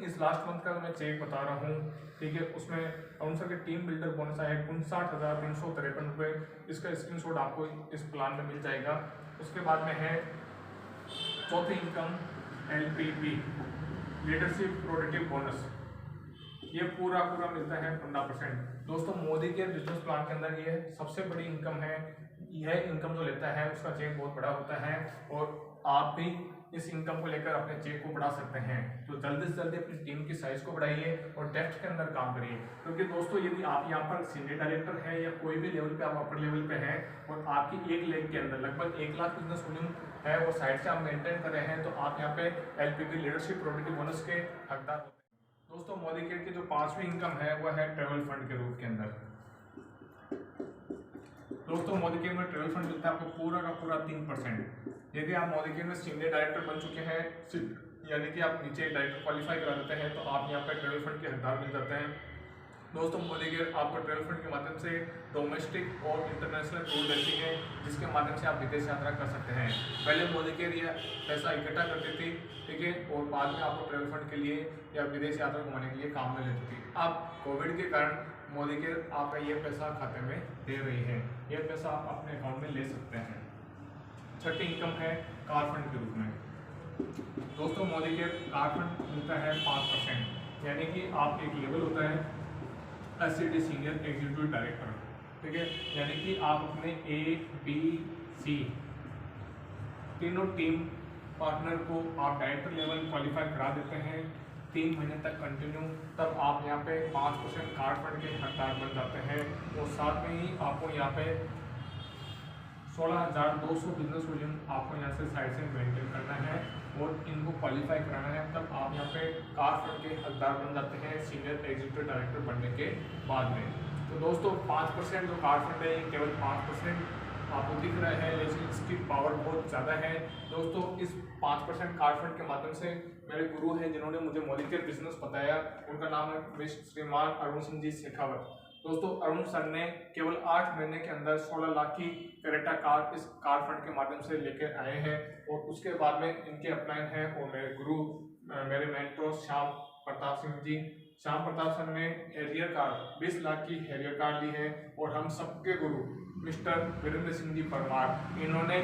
Speaker 1: इस लास्ट मंथ का मैं चेक बता रहा हूँ, ठीक है, उसमें अरुण सर के टीम बिल्डर बोनस आया 59,353 रुपये। इसका स्क्रीनशॉट आपको इस प्लान में मिल जाएगा। उसके बाद में है चौथी income LPP leadership productive bonus, ये पूरा मिलता है 15%। दोस्तों मोदी के बिजनेस प्लान के अंदर ये सबसे बड़ी इनकम है। यह इनकम जो लेता है उसका चेक बहुत बड़ा होता है और आप भी इस इनकम को लेकर अपने चेक को बढ़ा सकते हैं। तो जल्दी से जल्दी अपनी टीम की साइज को बढ़ाइए और डेप्थ के अंदर काम करिए, क्योंकि दोस्तों यदि आप यहाँ पर सीनियर डायरेक्टर हैं या कोई भी लेवल पे आप अपर लेवल पे हैं और आपकी एक लेग के अंदर लगभग 1 लाख बिजनेस वॉल्यूम है और साइड से आप मेंटेन कर रहे हैं, तो आप यहाँ पे LPP लीडरशिप प्रोडक्टिव बोनस के हकदार होते हैं। दोस्तों मोदी केयर की जो 5वीं इनकम है वह है ट्रेवल फंड के रूप के अंदर। दोस्तों मोदी केयर में ट्रेवल फंड मिलता है आपको पूरा का पूरा 3%। यदि आप मोदी केयर में सीनियर डायरेक्टर बन चुके हैं, यानी कि आप नीचे डायरेक्टर क्वालिफाई करा देते हैं, तो आप यहाँ पर ट्रेवल फंड के हकदार मिल जाते हैं। दोस्तों मोदी केयर आपको ट्रेवल फंड के माध्यम से डोमेस्टिक और इंटरनेशनल टूर देती है, जिसके माध्यम से आप विदेश यात्रा कर सकते हैं। पहले मोदी केयर यह पैसा इकट्ठा करती थी, ठीक है, और बाद में आपको ट्रेवल फंड के लिए या विदेश यात्रा घुमाने के लिए काम में लेती थी। अब कोविड के कारण मोदी केयर आपका ये पैसा खाते में दे रही है, ये पैसा आप अपने अकाउंट में ले सकते हैं। छठी इनकम है कार फंड के रूप में। दोस्तों मोदी केयर कार फंड मिलता है 5%, यानी कि आप एक लेवल होता है SCD सीनियर एग्जीक्यूटिव डायरेक्टर, ठीक है, यानी कि आप अपने A B C तीनों टीम पार्टनर को आप डायरेक्टर लेवल क्वालिफाई करा देते हैं 3 महीने तक कंटिन्यू, तब आप यहाँ पे 5% कार फंड के हकदार बन जाते हैं और साथ में ही आपको यहाँ पे 16,200 बिजनेस वॉल्यूम आपको यहाँ से साइड से मेंटेन करना है और इनको क्वालिफाई कराना है, तब आप यहाँ पे कार फंड के हकदार बन जाते हैं सीनियर एग्जीक्यूटिव डायरेक्टर बनने के बाद में। तो दोस्तों 5% जो कार फंड है ये केवल 5% आपको दिख रहा है, लेकिन इसकी पावर बहुत ज़्यादा है। दोस्तों इस 5% कार फंड के माध्यम से मेरे गुरु हैं जिन्होंने मुझे मोदी केयर बिजनेस बताया, उनका नाम है श्रीमान अरुण सिंह जी शेखावत। दोस्तों अरुण सर ने केवल 8 महीने के अंदर 16 लाख की क्रेटा कार इस कार फंड के माध्यम से लेकर आए हैं और उसके बाद में इनके अपलाइन हैं और मेरे गुरु मेरे मेंटोर श्याम प्रताप सिंह जी। श्याम प्रताप सर ने हैरियर कार 20 लाख की हैरियर कार ली है और हम सबके गुरु मिस्टर वीरेंद्र सिंह जी परमार, इन्होंने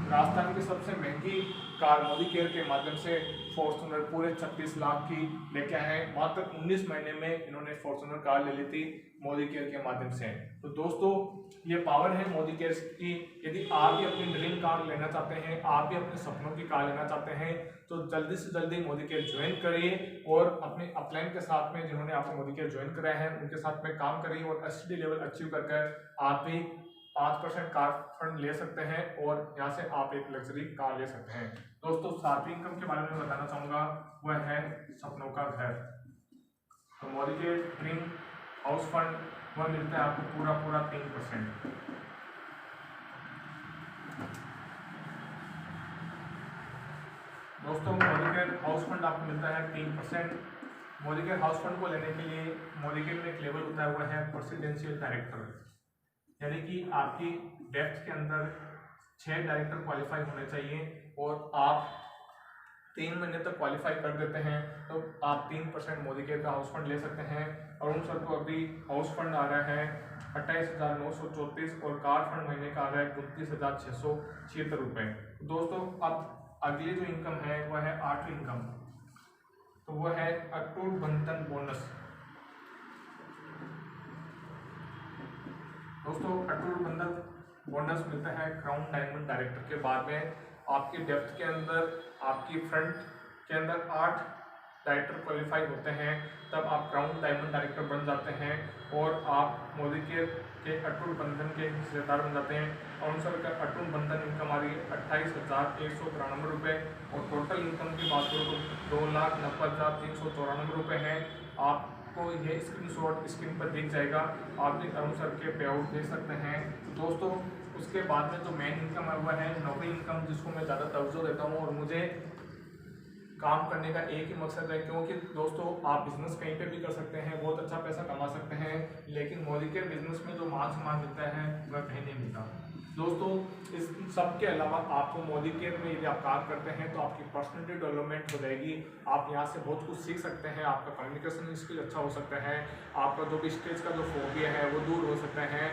Speaker 1: राजस्थान की सबसे महंगी कार मोदी केयर के माध्यम से फॉर्च्यूनर पूरे 36 लाख की लेके आए। मात्र 19 महीने में इन्होंने फॉर्च्यूनर कार ले ली थी मोदी केयर के माध्यम से। तो दोस्तों ये पावर है मोदी केयर की। यदि आप भी अपनी ड्रीम कार लेना चाहते हैं, आप भी अपने सपनों की कार लेना चाहते हैं, तो जल्दी से जल्दी मोदी केयर ज्वाइन करिए और अपने अपलाइन के साथ में जिन्होंने आपको मोदी केयर ज्वाइन कराया है उनके साथ में काम करिए और SCD लेवल अचीव कर आप भी 5% कार फंड ले सकते हैं और यहाँ से आप एक लग्जरी कार ले सकते हैं। दोस्तों 7वीं इनकम के बारे में बताना चाहूँगा, वह है सपनों का घर। तो मोदी के ड्रीम हाउस फंड वह मिलता है आपको पूरा 3%। दोस्तों मोदी के हाउस फंड आपको मिलता है 3%। मोदी के हाउस फंड को लेने के लिए मोदी के में एक लेवल होता है, वह है प्रेसिडेंशियल डायरेक्टर, यानी कि आपकी डेप्थ के अंदर 6 डायरेक्टर क्वालिफाई होने चाहिए और आप 3 महीने तक क्वालिफाई कर देते हैं, तो आप 3% मोदी केयर का हाउस फंड ले सकते हैं। अरुण सर को अभी हाउस फंड आ रहा है 28,934 और कार फंड महीने का आ रहा है 29,676 रुपये। दोस्तों अब अगली जो इनकम है वह है 8वीं इनकम, तो वह है अटूट बंधन बोनस। दोस्तों अटूट बंधन बोनस मिलता है क्राउन डायमंड डायरेक्टर के बाद में। आपकी डेप्थ के अंदर आपकी फ्रंट के अंदर 8 डायरेक्टर क्वालिफाई होते हैं, तब आप क्राउन डायमंड डायरेक्टर बन जाते हैं और आप मोदी केयर के अटूट बंधन के हिस्सेदार बन जाते हैं। काउंसिल का अटूट बंधन इनकम आ रही है 28,193 रुपये और टोटल इनकम की बात करूँ तो 2,90,394 रुपये है। आपको ये स्क्रीनशॉट स्क्रीन पर दिख जाएगा, आप भी अरुण सर के पे आउट देख सकते हैं। तो दोस्तों उसके बाद में जो मेन इनकम है वह है नौकरी इनकम, जिसको मैं ज़्यादा तवज्जो देता हूँ और मुझे काम करने का एक ही मकसद है, क्योंकि दोस्तों आप बिजनेस कहीं पे भी कर सकते हैं, बहुत अच्छा पैसा कमा सकते हैं, लेकिन मोदी के बिजनेस में जो मान सम्मान मिलता है वह कहीं नहीं मिलता। दोस्तों इस सब के अलावा आपको मोदी केयर में यदि आप काम करते हैं तो आपकी पर्सनैलिटी डेवलपमेंट हो जाएगी। आप यहाँ से बहुत कुछ सीख सकते हैं, आपका कम्युनिकेशन स्किल अच्छा हो सकता है, आपका जो भी स्टेज का जो फोबिया है वो दूर हो सकता है।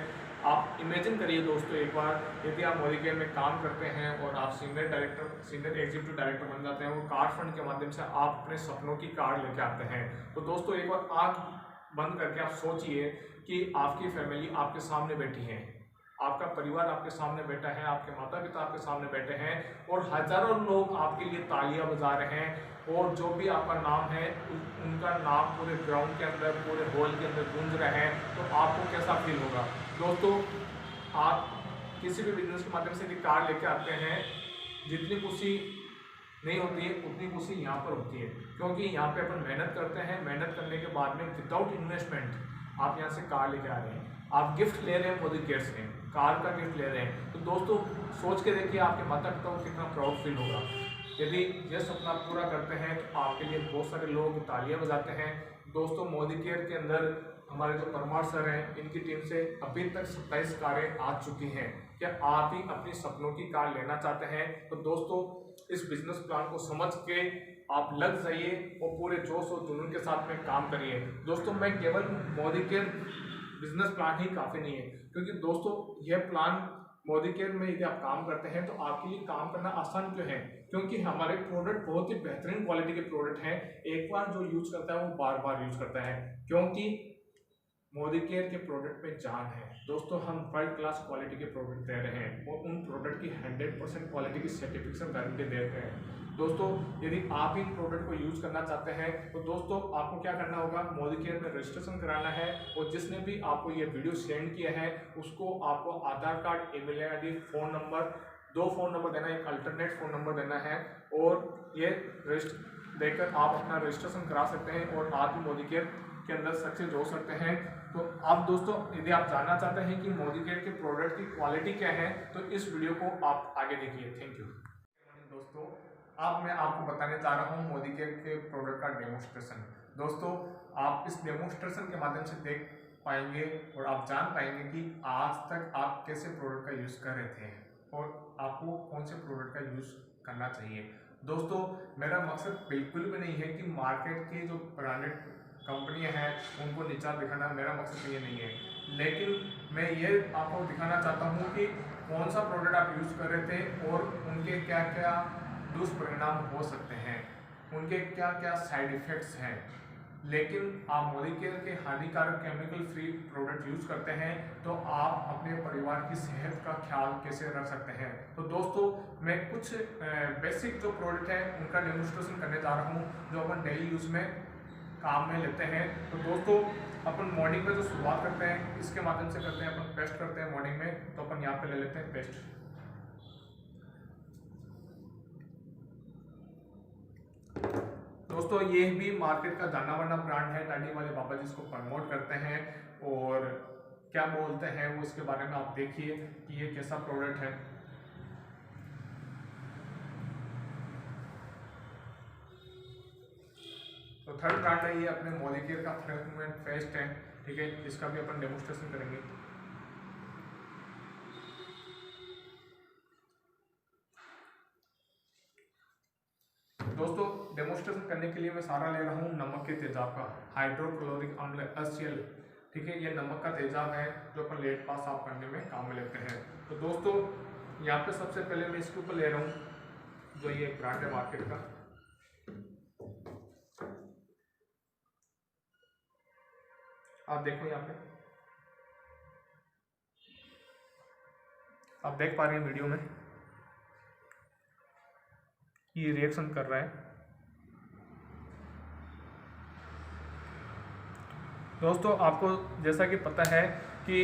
Speaker 1: आप इमेजिन करिए दोस्तों एक बार, यदि आप मोदी केयर में काम करते हैं और आप सीनियर एग्जीक्यूटिव डायरेक्टर बन जाते हैं, वो कार फंड के माध्यम से आप अपने सपनों की कार लेके आते हैं। तो दोस्तों एक बार आँख बंद करके आप सोचिए कि आपकी फैमिली आपके सामने बैठी है, आपका परिवार आपके सामने बैठा है, आपके माता पिता आपके सामने बैठे हैं और हजारों लोग आपके लिए तालियां बजा रहे हैं और जो भी आपका नाम है उनका नाम पूरे ग्राउंड के अंदर, पूरे हॉल के अंदर गूंज रहे हैं, तो आपको कैसा फील होगा। दोस्तों आप किसी भी बिजनेस के माध्यम से यदि कार लेके आते हैं, जितनी खुशी नहीं होती है उतनी खुशी यहाँ पर होती है, क्योंकि यहाँ पे अपन मेहनत करते हैं, मेहनत करने के बाद में विदाउट इन्वेस्टमेंट आप यहाँ से कार लेके आ रहे हैं, आप गिफ्ट ले रहे हैं मोदी केयर से, कार का गिफ्ट ले रहे हैं। तो दोस्तों सोच के देखिए आपके माता पिता को कितना प्राउड फील होगा। यदि ये सपना पूरा करते हैं तो आपके लिए बहुत सारे लोग तालियां बजाते हैं। दोस्तों मोदी केयर के अंदर हमारे जो परमार सर हैं, इनकी टीम से अभी तक 27 कारें आ चुकी हैं। क्या आप ही अपनी सपनों की कार लेना चाहते हैं? तो दोस्तों इस बिजनेस प्लान को समझ के आप लग जाइए और पूरे जोश और जुनून के साथ में काम करिए। दोस्तों मैं केवल मोदी केयर बिजनेस प्लान ही काफ़ी नहीं है, क्योंकि दोस्तों यह प्लान मोदी केयर में यदि आप काम करते हैं तो आपके लिए काम करना आसान क्यों है, क्योंकि हमारे प्रोडक्ट बहुत ही बेहतरीन क्वालिटी के प्रोडक्ट हैं। एक बार जो यूज करता है वो बार बार यूज करता है, क्योंकि मोदी केयर के प्रोडक्ट में जान है। दोस्तों हम वर्ल्ड क्लास क्वालिटी के प्रोडक्ट दे रहे हैं और उन प्रोडक्ट की 100% क्वालिटी की सर्टिफिकेशन गारंटी दे रहे हैं। दोस्तों यदि आप इन प्रोडक्ट को यूज करना चाहते हैं तो दोस्तों आपको क्या करना होगा, मोदी केयर में रजिस्ट्रेशन कराना है और जिसने भी आपको ये वीडियो सेंड किया है उसको आपको Aadhaar card, email ID, phone number, 2 phone number देना है, एक अल्टरनेट फ़ोन नंबर देना है और ये देकर आप अपना रजिस्ट्रेशन करा सकते हैं और आप भी मोदी केयर के अंदर सक्सेस हो सकते हैं। तो आप दोस्तों यदि आप जानना चाहते हैं कि मोदी केयर के प्रोडक्ट की क्वालिटी क्या है तो इस वीडियो को आप आगे देखिए। Thank you. दोस्तों अब मैं आपको बताने जा रहा हूँ मोदी केयर के प्रोडक्ट का डेमोस्ट्रेशन। दोस्तों आप इस डेमोस्ट्रेशन के माध्यम से देख पाएंगे और आप जान पाएंगे कि आज तक आप कैसे प्रोडक्ट का यूज़ कर रहे थे और आपको कौन से प्रोडक्ट का यूज़ करना चाहिए। दोस्तों मेरा मकसद बिल्कुल भी नहीं है कि मार्केट की जो ब्रांडेड कंपनियां हैं उनको नीचा दिखाना, मेरा मकसद ये नहीं है, लेकिन मैं ये आपको दिखाना चाहता हूँ कि कौन सा प्रोडक्ट आप यूज़ कर रहे थे और उनके क्या क्या दुष्परिणाम हो सकते हैं, उनके क्या क्या साइड इफ़ेक्ट्स हैं। लेकिन आप मोदी केयर के हानिकारक केमिकल फ्री प्रोडक्ट यूज़ करते हैं तो आप अपने परिवार की सेहत का ख्याल कैसे रख सकते हैं। तो दोस्तों मैं कुछ बेसिक जो प्रोडक्ट हैं उनका डेमोस्ट्रेशन करने जा रहा हूँ जो अपन डेली यूज़ में काम में लेते हैं। तो दोस्तों अपन मॉर्निंग में जो शुरुआत करते हैं इसके माध्यम से करते हैं, अपन पेस्ट करते हैं मॉर्निंग में। तो अपन यहाँ पे ले लेते हैं पेस्ट। दोस्तों ये भी मार्केट का जाना माना ब्रांड है, टाइडी वाले बाबा जी इसको प्रमोट करते हैं और क्या बोलते हैं वो इसके बारे में आप देखिए कि ये कैसा प्रोडक्ट है। तो थर्ड ब्रांड है ये अपने मोदी केयर का फ्रेश मूवमेंट फेस्ट है, ठीक है, इसका भी अपन डेमोस्ट्रेशन करेंगे। दोस्तों डेमोस्ट्रेशन करने के लिए मैं सारा ले रहा हूँ नमक के तेजाब का, हाइड्रोक्लोरिक अम्ल HCl, ठीक है, ये नमक का तेजाब है जो अपन लेट पास साफ करने में काम में लेते हैं। तो दोस्तों यहाँ पे सबसे पहले मैं इसके ऊपर ले रहा हूँ जो ये ब्रांड है मार्केट का, आप देखो यहाँ पे आप देख पा रहे हैं वीडियो में ये रिएक्शन कर रहा है। दोस्तों आपको जैसा कि पता है कि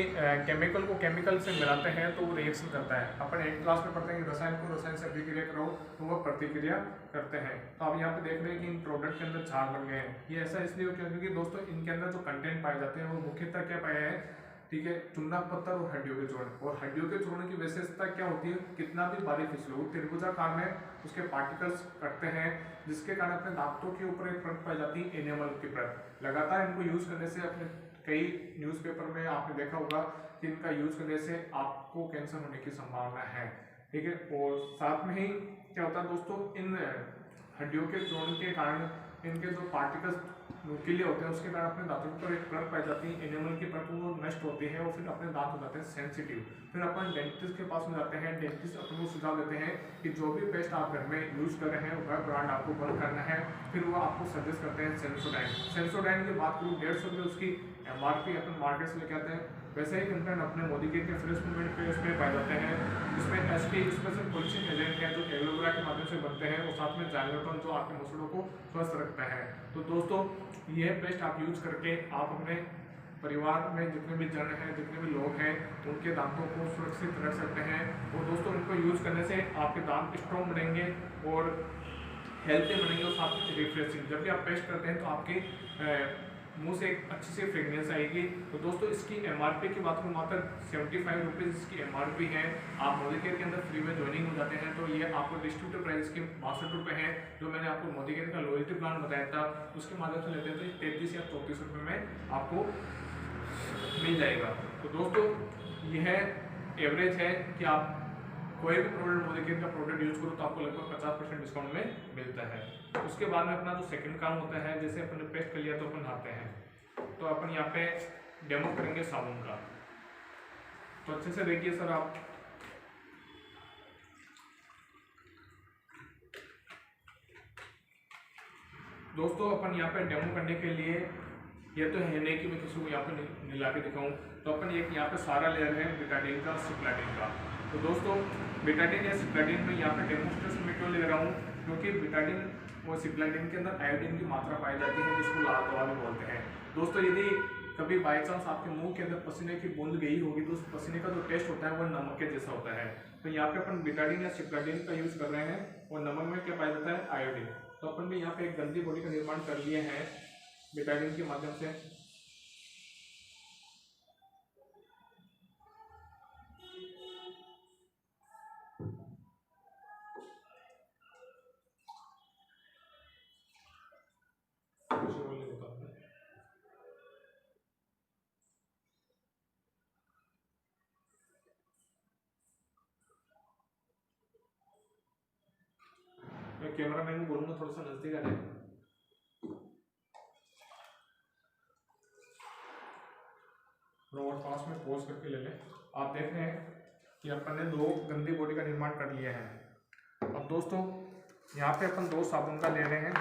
Speaker 1: केमिकल को केमिकल से मिलाते हैं तो वो रिएक्शन करता है। अपन 8 क्लास में पढ़ते हैं कि रसायन को रसायन से अभिक्रिया करो तो वो प्रतिक्रिया करते हैं। तो आप यहाँ पे देख रहे हैं कि इन प्रोडक्ट के अंदर क्षार बन गए हैं। ये ऐसा इसलिए हो क्योंकि दोस्तों इनके अंदर जो कंटेंट पाए जाते हैं वो मुख्यतः क्या पाए हैं, ठीक है, चुना पत्थर और हड्डियों के चूर्ण। और हड्डियों के चूर्ण की विशेषता क्या होती है, कितना भी बारीक फिसलो वो त्रिभुजाकार में उसके पार्टिकल्स कटते हैं, जिसके कारण अपने दांतों के ऊपर एक परत पाई जाती है, एनेमल की परत। लगातार इनको यूज करने से अपने कई न्यूज़पेपर में आपने देखा होगा कि इनका यूज करने से आपको कैंसर होने की संभावना है, ठीक है। और साथ में ही क्या होता है दोस्तों, इन हड्डियों के चूर्ण के कारण इनके जो पार्टिकल्स नुकीले होते हैं उसके कारण अपने दांतों पर एक परत पाई जाती है, एनिमल की परत, वो नष्ट होती है और फिर अपने दांत हो जाते हैं सेंसिटिव। फिर अपन डेंटिस्ट के पास में जाते हैं, डेंटिस्ट अपन को सुझाव देते हैं कि जो भी पेस्ट आप घर में यूज कर रहे हैं वह ब्रांड आपको बंद करना है। फिर वो आपको सजेस्ट करते हैं सेंसोडाइन। सेंसोडाइन की बात करूँ 150 रुपये उसकी MRP अपन मार्केट से लेके आते हैं। वैसे ही कंटेंट अपने मोदी के फ्रेश मूवमेंट पे उसमें पाए जाते हैं। इसमें SP स्पेशल पोलिशिंग एजेंट है जो एलोवेरा के माध्यम से बनते हैं और साथ में जाइलोटोन जो आपके मसलों को स्वस्थ रखता है। तो दोस्तों यह पेस्ट आप यूज करके आप अपने परिवार में जितने भी जन हैं, जितने भी लोग हैं, उनके दांतों को सुरक्षित रख सकते हैं। और दोस्तों इनको यूज करने से आपके दांत स्ट्रॉन्ग बनेंगे और हेल्थी बनेंगे और साथ में रिफ्रेशिंग। जब भी आप पेस्ट करते हैं तो आपके मुंह से एक अच्छी सी फ्रेगनेंस आएगी। तो दोस्तों इसकी MRP की बात करूँ मात्र 75 रुपीज़ इसकी MRP है। आप मोदी केयर के अंदर फ्री में ज्वाइनिंग हो जाते हैं तो ये आपको डिस्ट्रीब्यूटर प्राइस की 62 रुपये है। जो मैंने आपको मोदी केयर का लॉयल्टी प्लान बताया था उसके माध्यम से लेते हैं तो ये 33 या 34 रुपये में आपको मिल जाएगा। तो दोस्तों यह एवरेज है कि आप कोई भी प्रोडक्ट मोदी केयर का प्रोडक्ट यूज करो तो आपको लगभग 50% डिस्काउंट में मिलता है। उसके बाद में अपना जो सेकंड काम होता है, जैसे अपन ने पेस्ट कर लिया तो अपन नहाते हैं, तो अपन यहाँ पे डेमो करेंगे साबुन का। तो अच्छे से देखिए सर आप, दोस्तों अपन यहाँ पे डेमो करने के लिए ये तो है नहीं कि मैं किसी को यहाँ पे मिला के दिखाऊं, तो अपन एक यहाँ पे सारा लेयर है बेटाडीन का, सिप्लाडीन का। तो दोस्तों बेटाडीन या सिप्लाडीन में यहाँ पे डेमोस्ट्रेशन में क्यों ले रहा हूँ, क्योंकि बेटाडीन और सिप्लाडीन के अंदर आयोडीन की मात्रा पाई जाती है जिसको लाल दवा भी बोलते हैं। दोस्तों यदि कभी बाई चांस आपके मुंह के अंदर पसीने की बूंद गई होगी तो उस पसीने का जो टेस्ट होता है वो नमक के जैसा होता है। तो यहाँ पे अपन बेटाडीन या सिप्लाडीन का यूज कर रहे हैं और नमक में क्या पाया जाता है, आयोडीन। तो अपन ने यहाँ पे एक गंदी बॉडी का निर्माण कर लिए हैं बेटाडीन के माध्यम से। मैं कैमरा मैन को बोलूंगा थोड़ा सा नजदीक आ जाए। और पास में पोज करके ले लें। आप देख रहे हैं कि अपन ने 2 गंदी बॉडी का निर्माण कर लिया है। अब दोस्तों यहाँ पे अपन 2 साबुन का ले रहे हैं।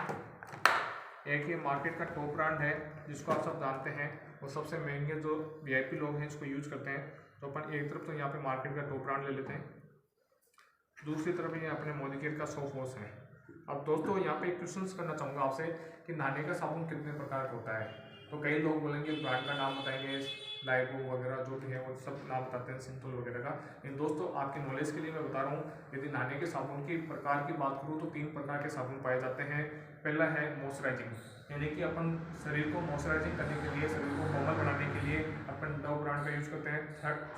Speaker 1: एक ये मार्केट का टॉप ब्रांड है जिसको आप सब जानते हैं, वो सबसे महंगे जो VIP लोग हैं इसको यूज करते हैं। तो अपन एक तरफ तो यहाँ पे मार्केट का टॉप ब्रांड ले लेते हैं, दूसरी तरफ ये अपने मोदी केयर का सोप वॉश है। अब दोस्तों यहाँ पे एक क्वेश्चन करना चाहूँगा आपसे कि नहाने का साबुन कितने प्रकार का होता है। तो कई लोग बोलेंगे ब्रांड का नाम बताएंगे, लाइबो वगैरह जो भी है वो सब नाम बताते हैं, सिंथल वगैरह का। लेकिन दोस्तों आपके नॉलेज के लिए मैं बता रहा हूँ, यदि नहाने के साबुन की प्रकार की बात करूँ तो 3 प्रकार के साबुन पाए जाते हैं। पहला है मॉइस्चराइजिंग, यानी कि अपन शरीर को मॉइस्चराइजिंग करने के लिए, शरीर को कोमल बनाने के लिए अपन डव ब्रांड का यूज करते हैं।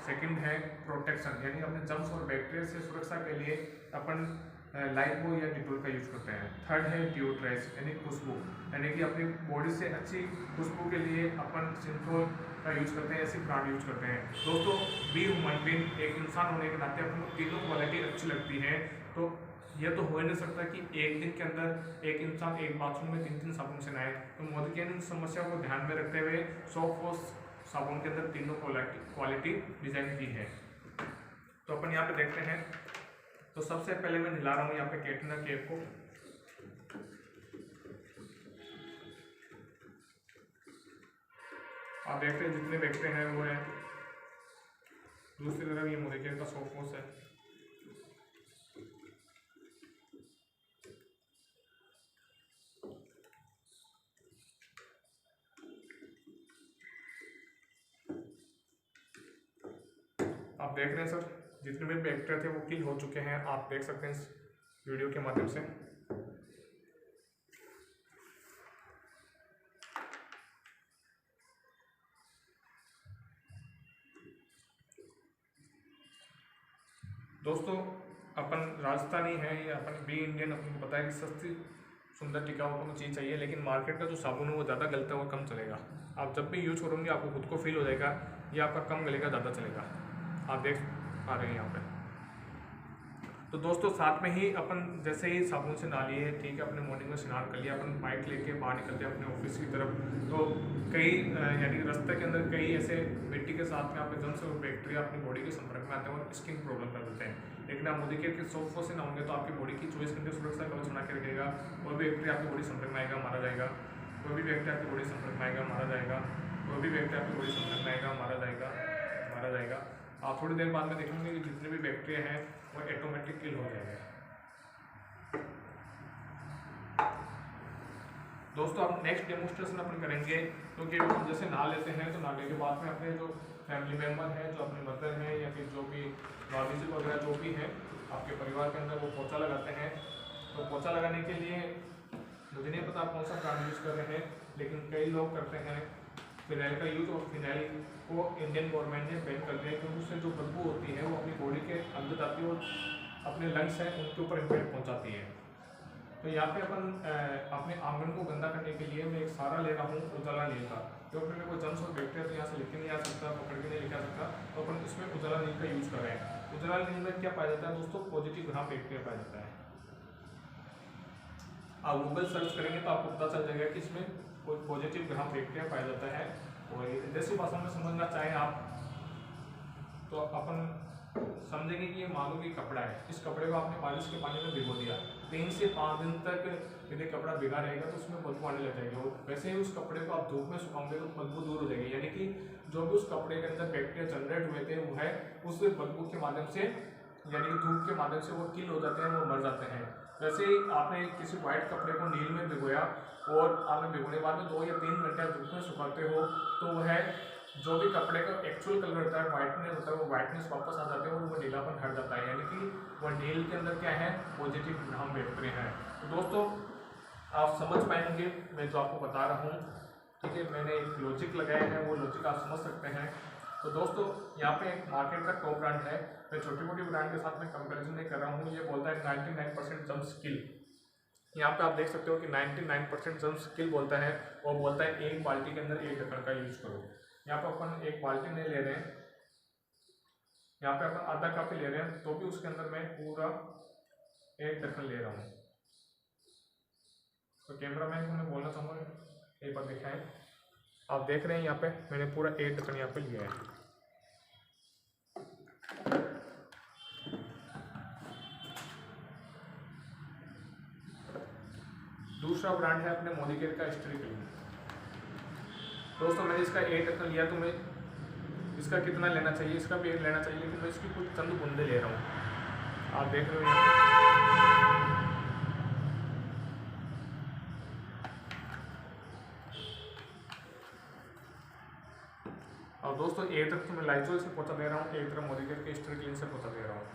Speaker 1: सेकंड है प्रोटेक्शन, यानी अपने जर्म्स और बैक्टीरिया से सुरक्षा के लिए अपन लाइबो या डिटोल का यूज करते हैं। थर्ड है डिओड्रेस, यानी खुशबू, यानी कि अपनी बॉडी से अच्छी खुशबू के लिए अपन सिंथोल का यूज करते हैं, ऐसी ब्रांड यूज करते हैं। दोस्तों बी ह्यूमन बीइंग, एक इंसान होने के नाते अपन को तीनों क्वालिटी अच्छी लगती है। तो यह तो हो ही नहीं सकता कि एक दिन के अंदर एक इंसान एक बाथरूम में 3 साबुन से नहाए। तो मोदी केयर ने इन समस्या को ध्यान में रखते हुए सोप वॉश साबुन के अंदर तीनों क्वालिटी डिजाइन की है। तो अपन यहाँ पे देखते हैं। तो सबसे पहले मैं हिला रहा हूँ यहाँ पे कैटरीना कैफ को। आप देखते हैं जितने देखते हैं वो है। दूसरी तरफ ये मोदी केयर का सोप वॉश है। आप देख रहे हैं सर, जितने भी बैक्टीरिया थे वो किल हो चुके हैं, आप देख सकते हैं इस वीडियो के माध्यम से। दोस्तों अपन राजस्थानी है या अपन बी इंडियन, अपन को पता है कि सस्ती सुंदर टिकाऊ अपन को चीज़ चाहिए, लेकिन मार्केट का जो साबुन है वो ज़्यादा गलता है और कम चलेगा। आप जब भी यूज करोगे आपको खुद को फील हो जाएगा ये आपका कम गलेगा ज़्यादा चलेगा। आप देख पा रहे हैं यहाँ पे। तो दोस्तों साथ में ही अपन जैसे ही साबुन से नहा लिए, ठीक है, अपने मॉर्निंग में स्नान कर लिया, अपन बाइक लेके बाहर निकलते हैं अपने ऑफिस की तरफ, तो कई यानी रास्ते के अंदर कई ऐसे मिट्टी के साथ में आपके जर्म्स और बैक्टीरिया अपनी बॉडी के संपर्क में आते हैं और स्किन प्रॉब्लम कर देते हैं। लेकिन आप मोदी केयर के सोप से नहाओगे तो आपकी बॉडी की 24 घंटे सुरक्षा कवच बना के रखेगा। कोई भी बैक्टीरिया आपकी बॉडी संपर्क में आएगा मारा जाएगा, कोई भी बैक्टीरिया आपकी बॉडी संपर्क में आएगा मारा जाएगा, कोई भी बैक्टीरिया आपकी बॉडी संपर्क में आएगा मारा जाएगा। आप थोड़ी देर बाद में देखेंगे कि जितने भी बैक्टीरिया हैं वो ऑटोमेटिक किल हो जाएंगे। दोस्तों अब नेक्स्ट डेमोस्ट्रेशन अपन करेंगे, क्योंकि हम जैसे नहा लेते हैं तो नहाने के बाद में अपने जो फैमिली मेम्बर हैं, जो अपने मदर हैं या फिर जो भी नॉर्मल वगैरह जो भी हैं आपके परिवार के अंदर, वो पोछा लगाते हैं। तो पोछा लगाने के लिए मुझे नहीं पता आप कौन सा ब्रांड यूज़ कर रहे हैं, लेकिन कई लोग करते हैं फिनाइल का यूज़, और फिनाइल को इंडियन गवर्नमेंट ने बैन कर दिया क्योंकि उससे जो बदबू होती है वो अपनी बॉडी के अंदर जाती है और अपने लंग्स हैं उनके ऊपर इम्पैक्ट पहुँचाती है। तो यहाँ पे अपन अपने आंगन को गंदा करने के लिए मैं एक सारा ले रहा हूँ उजाला नील का, क्योंकि मेरे को जर्म्स और बैक्टीरिया तो यहाँ से लेके नहीं आ सकता, पकड़ के नहीं लेके आ सकता, तो अपन इसमें उजाला नील का यूज़ कर रहे हैं। उजाला नील में क्या पाया जाता है दोस्तों? पॉजिटिव ग्राम बैक्टीरिया पाया जाता है। आप गूगल सर्च करेंगे तो आपको पता चल जाएगा कि इसमें कोई पॉजिटिव ग्राम बैक्टीरिया पाया जाता है। और जैसी भाषा में समझना चाहें आप तो अपन समझेंगे कि ये मानो कि कपड़ा है, इस कपड़े को आपने बारिश के पानी में भिगो दिया, 3 से 5 दिन तक यदि कपड़ा भिगा रहेगा तो उसमें बदबू आने लग जाएगी, और वैसे ही उस कपड़े को आप धूप में सुखाओगे तो बदबू दूर हो जाएगी। यानी कि जो भी उस कपड़े के अंदर बैक्टीरिया जनरेट हुए थे वो है उस बदबू के माध्यम से, यानी कि धूप के माध्यम से वो किल हो जाते हैं, वो मर जाते हैं। वैसे ही आपने किसी वाइट कपड़े को नील में भिगोया और आपने भिगोने के बाद में 2 या 3 घंटे धूप में सुखाते हो तो वह जो भी कपड़े का एक्चुअल कलर होता है, वाइटनेस होता है, वो वाइटनेस वापस आ जाते हैं और वो नीलापन हट जाता है। यानी कि वह नील के अंदर क्या है? पॉजिटिव ग्राम बैक्टीरिया है। तो दोस्तों आप समझ पाएंगे मैं जो आपको बता रहा हूँ, ठीक है, मैंने एक लॉजिक लगाया है, वो लॉजिक आप समझ सकते हैं। तो दोस्तों यहाँ पे एक मार्केट का टॉप ब्रांड है, मैं छोटी मोटी ब्रांड के साथ में कंपेरिजन नहीं कर रहा हूँ, ये बोलता है 99% जर्म्स किल। यहाँ पे आप देख सकते हो कि 99% जर्म्स किल बोलता है, और बोलता है एक बाल्टी के अंदर 1 ढक्कन का यूज करो। यहाँ पे अपन एक बाल्टी नहीं ले रहे हैं, यहाँ पे अपन आधा कप ले रहे हैं, तो भी उसके अंदर मैं पूरा 1 ढक्कन ले रहा हूँ। तो कैमरामैन को मैं बोलना चाहूँगा एक बार दिखाएं। आप देख रहे हैं यहाँ पे मैंने पूरा 1 ढक्कन यहाँ पे लिया है। दूसरा ब्रांड है अपने मोदी केयर का स्ट्रिक्लिन। दोस्तों मैंने इसका 1 ढक्कन लिया, तो मैं इसका कितना लेना चाहिए, इसका भी 1 लेना चाहिए, लेकिन मैं इसकी कुछ चंद बूंदे ले रहा हूँ। आप देख रहे हो यहाँ और दोस्तों 1 तरफ तो मैं लाइजोल से पोछा दे रहा हूँ, 1 तरफ मोदी केयर के स्ट्रिक्लिन से पोछा दे रहा हूँ।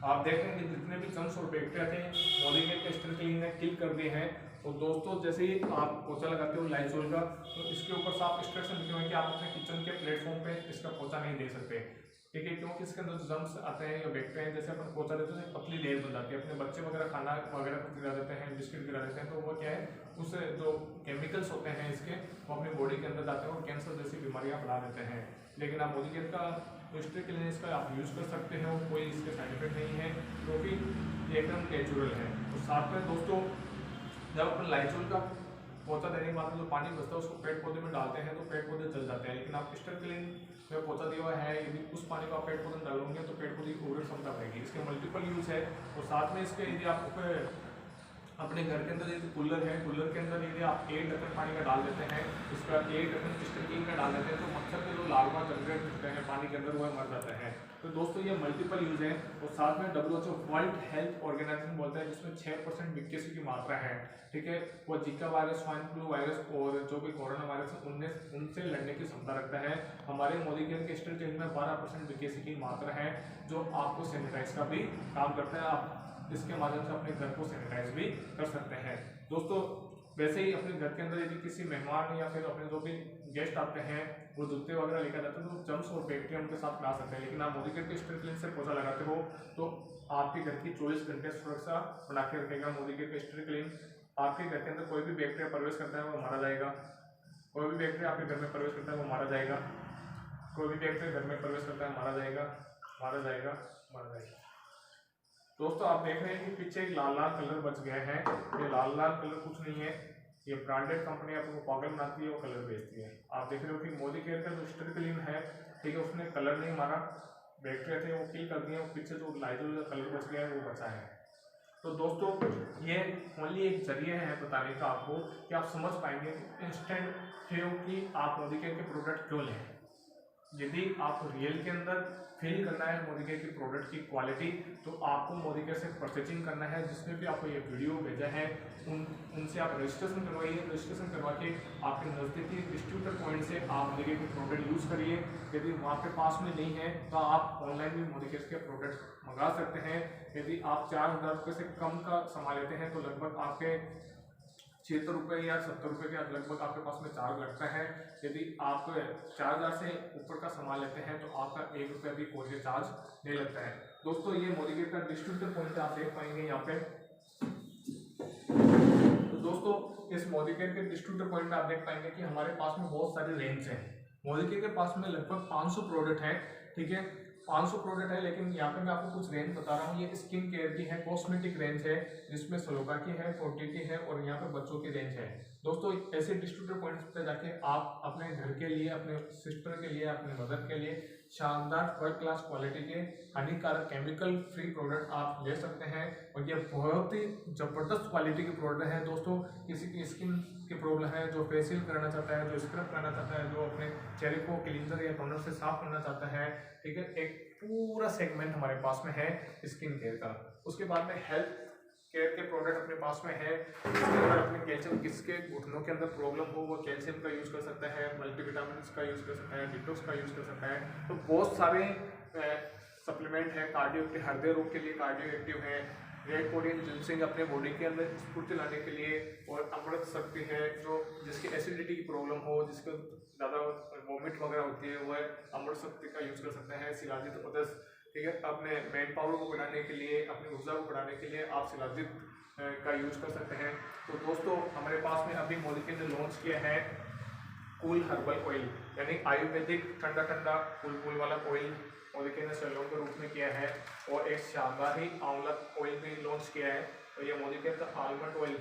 Speaker 1: आप देखेंगे जितने भी जर्म्स और बैक्टीरिया थे मोदी केयर के स्ट्रिक्लिन ने किल कर दिए हैं। तो दोस्तों जैसे ही आप पोछा लगाते हो लाइजोल का, तो इसके ऊपर साफ इंस्ट्रक्शन लिखे हुए हैं कि आप अपने किचन के प्लेटफॉर्म पे इसका पोछा नहीं दे सकते, ठीक है, क्योंकि इसके अंदर जर्म्स आते हैं या बैक्टीरिया हैं, जैसे अपन पोछा देते हैं पतली लेयर बन जाती है, अपने बच्चे वगैरह खाना वगैरह गिरा देते हैं, बिस्किट गिरा देते हैं, तो वो क्या है उससे जो केमिकल्स होते हैं इसके वो अपनी बॉडी के अंदर जाते हैं और कैंसर जैसी बीमारियां बढ़ा देते हैं। लेकिन आप मोदी केयर का स्ट्रिक्लिन इसका आप यूज़ कर सकते हो, कोई इसके साइड इफेक्ट नहीं है, क्योंकि ये एकदम नेचुरल है। तो साथ में दोस्तों जब अपन लाइजोल का पोछा देने के बाद जो पानी बचता है उसको पेड़ पौधे में डालते हैं तो पेड़ पौधे जल जाते हैं, लेकिन आप स्ट्रिक्लिन में पोछा दिया हुआ है, यदि उस पानी को आप पेड़ पौधे में डालोगे तो पेड़ पौधे की उर्वरक क्षमता बढ़ेगी। इसके मल्टीपल यूज़ है। और साथ में इसके यदि आप अपने घर के अंदर यदि कूलर है, कूलर के अंदर यदि आप 1 ढक्कन पानी का डाल देते हैं, उसके बाद 1 ढक्कन स्टील का डाल देते हैं, तो मच्छर के जो लार्वा जनरेट होते हैं पानी के अंदर वह मर जाते हैं। तो दोस्तों ये मल्टीपल यूज है। और साथ में WHO वर्ल्ड हेल्थ ऑर्गेनाइजेशन बोलता है जिसमें 6% विकेसी की मात्रा है, ठीक है। वो Zika virus, swine flu virus और जो भी कोरोना वायरस है उनसे लड़ने की क्षमता रखता है। हमारे मोदी केयर के स्टील चेंज में 12% विकेसी की मात्रा है, जो आपको सैनिटाइज का भी काम करता है। आप इसके माध्यम से अपने घर को सैनिटाइज भी कर सकते हैं। दोस्तों वैसे ही अपने घर के अंदर यदि किसी मेहमान या फिर अपने जो भी गेस्ट आते हैं वो जूते वगैरह लेकर जाते हैं तो जर्म्स और बैक्टीरिया उनके साथ ला सकते हैं। लेकिन आप मोदी केयर के स्टील क्लीन से पोछा लगाते हो तो आपके घर की 24 घंटे सुरक्षा बना के रखेगा। मोदी केयर के स्टील क्लीन आपके घर के अंदर कोई भी बैक्टीरिया प्रवेश करता है वो मारा जाएगा। कोई भी बैक्टीरिया आपके घर में प्रवेश करता है वो मारा जाएगा। कोई भी बैक्टीरिया घर में प्रवेश करता है मारा जाएगा, मारा जाएगा, मारा जाएगा। दोस्तों आप देख रहे हैं कि पीछे एक लाल लाल कलर बच गया है। ये लाल लाल कलर कुछ नहीं है, ये ब्रांडेड कंपनी आपको पागल बनाती है, वो कलर बेचती है। आप देख रहे हो कि मोदी केयर का जो स्टील क्लीन है, ठीक है, उसने कलर नहीं मारा, बैक्टीरिया थे वो किल कर दिए, वो पीछे जो लाइजोल का कलर बच गया है वो बचा है। तो दोस्तों ये ओनली एक जरिए है बताने का आपको कि आप समझ पाएंगे इंस्टेंट है कि आप मोदी केयर के प्रोडक्ट क्यों लें। यदि आपको रियल के अंदर फील करना है मोदी केयर की प्रोडक्ट की क्वालिटी, तो आपको मोदी केयर से परचेजिंग करना है। जिसमें भी आपको ये वीडियो भेजा है उनसे आप रजिस्ट्रेशन करवाइए। रजिस्ट्रेशन करवा के आपके नज़दीकी डिस्ट्रीब्यूटर पॉइंट से आप मोदी केयर के प्रोडक्ट यूज़ करिए। यदि वहाँ पे पास में नहीं है तो आप ऑनलाइन भी मोदी केयर के प्रोडक्ट मंगा सकते हैं। यदि आप 4000 रुपये से कम का सामान लेते हैं तो लगभग आपके 76 रुपये या 70 रुपये के लगभग आपके पास में चार्ज लगता है। यदि आप 4000 से ऊपर का सामान लेते हैं तो आपका 1 रुपया भी कोरियर चार्ज नहीं लगता है। दोस्तों ये मोदी केयर का डिस्ट्रीब्यूटर पॉइंट आप देख पाएंगे यहाँ पे। तो दोस्तों इस मोदी केयर के डिस्ट्रीब्यूटर पॉइंट में आप देख पाएंगे कि हमारे पास में बहुत सारे रेंज हैं। मोदी केयर के पास में लगभग 500 प्रोडक्ट है, ठीक है, 500 प्रोडक्ट है। लेकिन यहाँ पे मैं आपको कुछ रेंज बता रहा हूँ। ये स्किन केयर की है, कॉस्मेटिक रेंज है जिसमें सलोका की है, 40 की है और यहाँ पे बच्चों की रेंज है। दोस्तों ऐसे डिस्ट्रीब्यूटर पॉइंट्स पे जाके आप अपने घर के लिए, अपने सिस्टर के लिए, अपने मदर के लिए शानदार फर्स्ट क्लास क्वालिटी के हानिकारक केमिकल फ्री प्रोडक्ट आप ले सकते हैं। और ये बहुत ही ज़बरदस्त क्वालिटी के प्रोडक्ट है। दोस्तों किसी की स्किन की प्रॉब्लम है, जो फेशियल करना चाहता है, जो स्क्रब करना चाहता है, जो अपने चेहरे को क्लींजर या टोनर से साफ करना चाहता है, ठीक है, एक पूरा सेगमेंट हमारे पास में है स्किन केयर का। उसके बाद में हेल्थ केयर के प्रोडक्ट अपने पास में है। इसके अंदर अपने कैल्शियम, किसके घुटनों के अंदर प्रॉब्लम हो वो कैल्शियम का यूज़ कर सकता है, मल्टीविटामिन का यूज़ कर सकता है, डिटॉक्स का यूज़ कर सकता है। तो बहुत सारे सप्लीमेंट है। कार्डियो के हृदय रोग के लिए कार्डियो एक्टिव है। रेड कोरियन जिनसिंग अपने बॉडी के अंदर स्फूर्ति लाने के लिए, और अमृत शक्ति है जो जिसकी एसिडिटी की प्रॉब्लम हो, जिसको ज़्यादा वॉमिट वगैरह होती है, वह अमृत शक्ति का यूज़ कर सकते हैं। शिलाजित उदस, ठीक है, अपने मैन पावर को बढ़ाने के लिए, अपनी ऊर्जा को बढ़ाने के लिए आप शिलाजित का यूज़ कर सकते हैं। तो दोस्तों हमारे पास में अभी मोदी केयर ने लॉन्च किया है कूल हर्बल ऑयल, यानी आयुर्वेदिक ठंडा ठंडा कूल वाला ऑयल मोदी केयर ने सैलून के रूप में किया है। और एक शानदार ही आंवला ऑयल भी लॉन्च किया है। तो ये मोदी केयर का आलमंड ऑयल,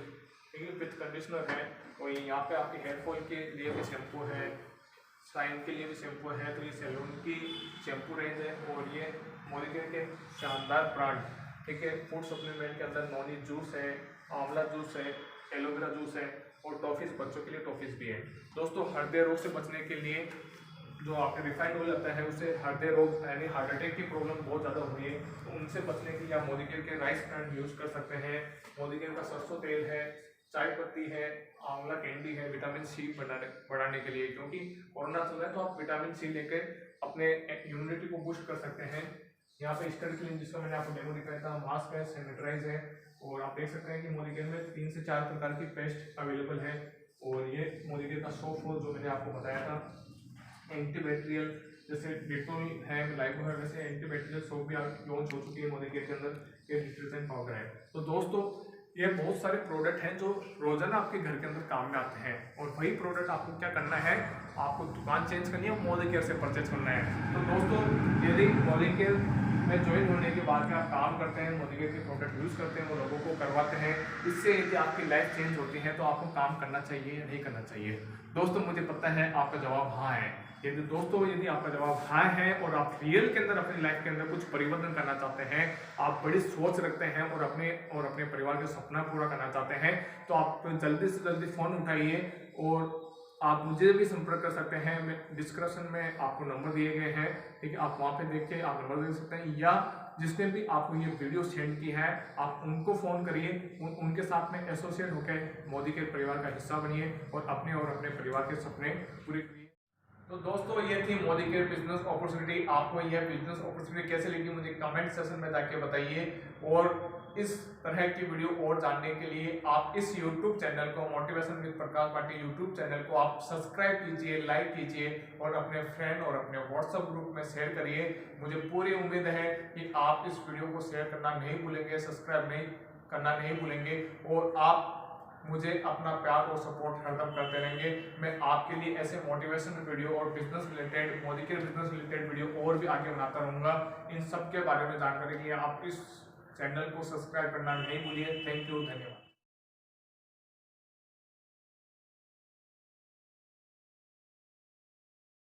Speaker 1: ठीक है, विथ कंडीशनर है। और यहाँ पे आपके हेयर फॉल के लिए भी शैम्पू है, शाइन के लिए भी शैम्पू है। तो ये सैलून की शैम्पू रेंज है। और ये मोदी केयर के शानदार ब्रांड, ठीक है, फूड सप्लीमेंट के अंदर नॉनी जूस है, आंवला जूस है, एलोवेरा जूस है और टॉफीज, बच्चों के लिए टॉफीज भी है। दोस्तों हृदय रोग से बचने के लिए जो आपके रिफाइंड ऑयल आता है उससे हृदय रोग यानी हार्ट अटैक की प्रॉब्लम बहुत ज़्यादा हो रही है, तो उनसे बचने के लिए आप मोदी केयर के राइस ब्रांड यूज़ कर सकते हैं। मोदी केयर का सरसों तेल है, चाय पत्ती है, आंवला कैंडी है, विटामिन सी बढ़ाने के लिए, क्योंकि कोरोना चल रहा है तो आप विटामिन सी लेकर अपने इम्यूनिटी को बूस्ट कर सकते हैं। यहाँ पे स्टर क्लीन जिसका मैंने आपको डेमो दिखाया था, मास्क है, सैनिटाइज है। और आप देख सकते हैं कि मोदी केयर में 3 से 4 प्रकार की पेस्ट अवेलेबल है। और ये मोदी केयर का सोप जो मैंने आपको बताया था, एंटीबैक्टीरियल जैसे डिटोल है, लाइको है, वैसे एंटीबैक्टीरियल सोप भी लॉन्च हो चुकी है मोदी केयर के अंदर। ये डिटर्जेंट पाउडर है। तो दोस्तों ये बहुत सारे प्रोडक्ट हैं जो रोजाना आपके घर के अंदर काम में आते हैं। और वही प्रोडक्ट आपको क्या करना है, आपको दुकान चेंज करनी है, मोदी केयर से परचेज करना है। तो दोस्तों यदि मोदी केयर में ज्वाइन होने के बाद में आप काम करते हैं, मोदी केयर के प्रोडक्ट यूज़ करते हैं, वो लोगों को करवाते हैं, इससे यदि आपकी लाइफ चेंज होती है तो आपको काम करना चाहिए या नहीं करना चाहिए। दोस्तों मुझे पता है आपका जवाब हाँ है। यदि दोस्तों यदि आपका जवाब हाँ है और आप रियल के अंदर अपनी लाइफ के अंदर कुछ परिवर्तन करना चाहते हैं, आप बड़ी सोच रखते हैं और अपने परिवार का सपना पूरा करना चाहते हैं, तो आप जल्दी से जल्दी फोन उठाइए और आप मुझे भी संपर्क कर सकते हैं। मैं डिस्क्रिप्शन में आपको नंबर दिए गए हैं, ठीक है, आप वहाँ पे देख के आप नंबर दे सकते हैं, या जिसने भी आपको ये वीडियो सेंड की है आप उनको फ़ोन करिए, उनके साथ में एसोसिएट होकर मोदी के परिवार का हिस्सा बनिए और अपने परिवार के सपने पूरे करिए। तो दोस्तों ये थी मोदी के बिजनेस अपॉर्चुनिटी। आपको यह बिजनेस अपॉर्चुनिटी कैसे लगी मुझे कमेंट सेक्शन में जाके बताइए, और इस तरह की वीडियो और जानने के लिए आप इस YouTube चैनल को motivation with Prakash Patil YouTube channel को आप सब्सक्राइब कीजिए, लाइक कीजिए और अपने फ्रेंड और अपने व्हाट्सएप ग्रुप में शेयर करिए। मुझे पूरी उम्मीद है कि आप इस वीडियो को शेयर करना नहीं भूलेंगे, सब्सक्राइब करना नहीं भूलेंगे, और आप मुझे अपना प्यार और सपोर्ट हरदम करते रहेंगे। मैं आपके लिए ऐसे मोटिवेशन वीडियो और बिजनेस रिलेटेड, मोदी के बिजनेस रिलेटेड वीडियो और भी आगे बनाता रहूँगा। इन सब के बारे में जानकारी के लिए आप इस चैनल को सब्सक्राइब करना नहीं भूलिए। थैंक यू, धन्यवाद।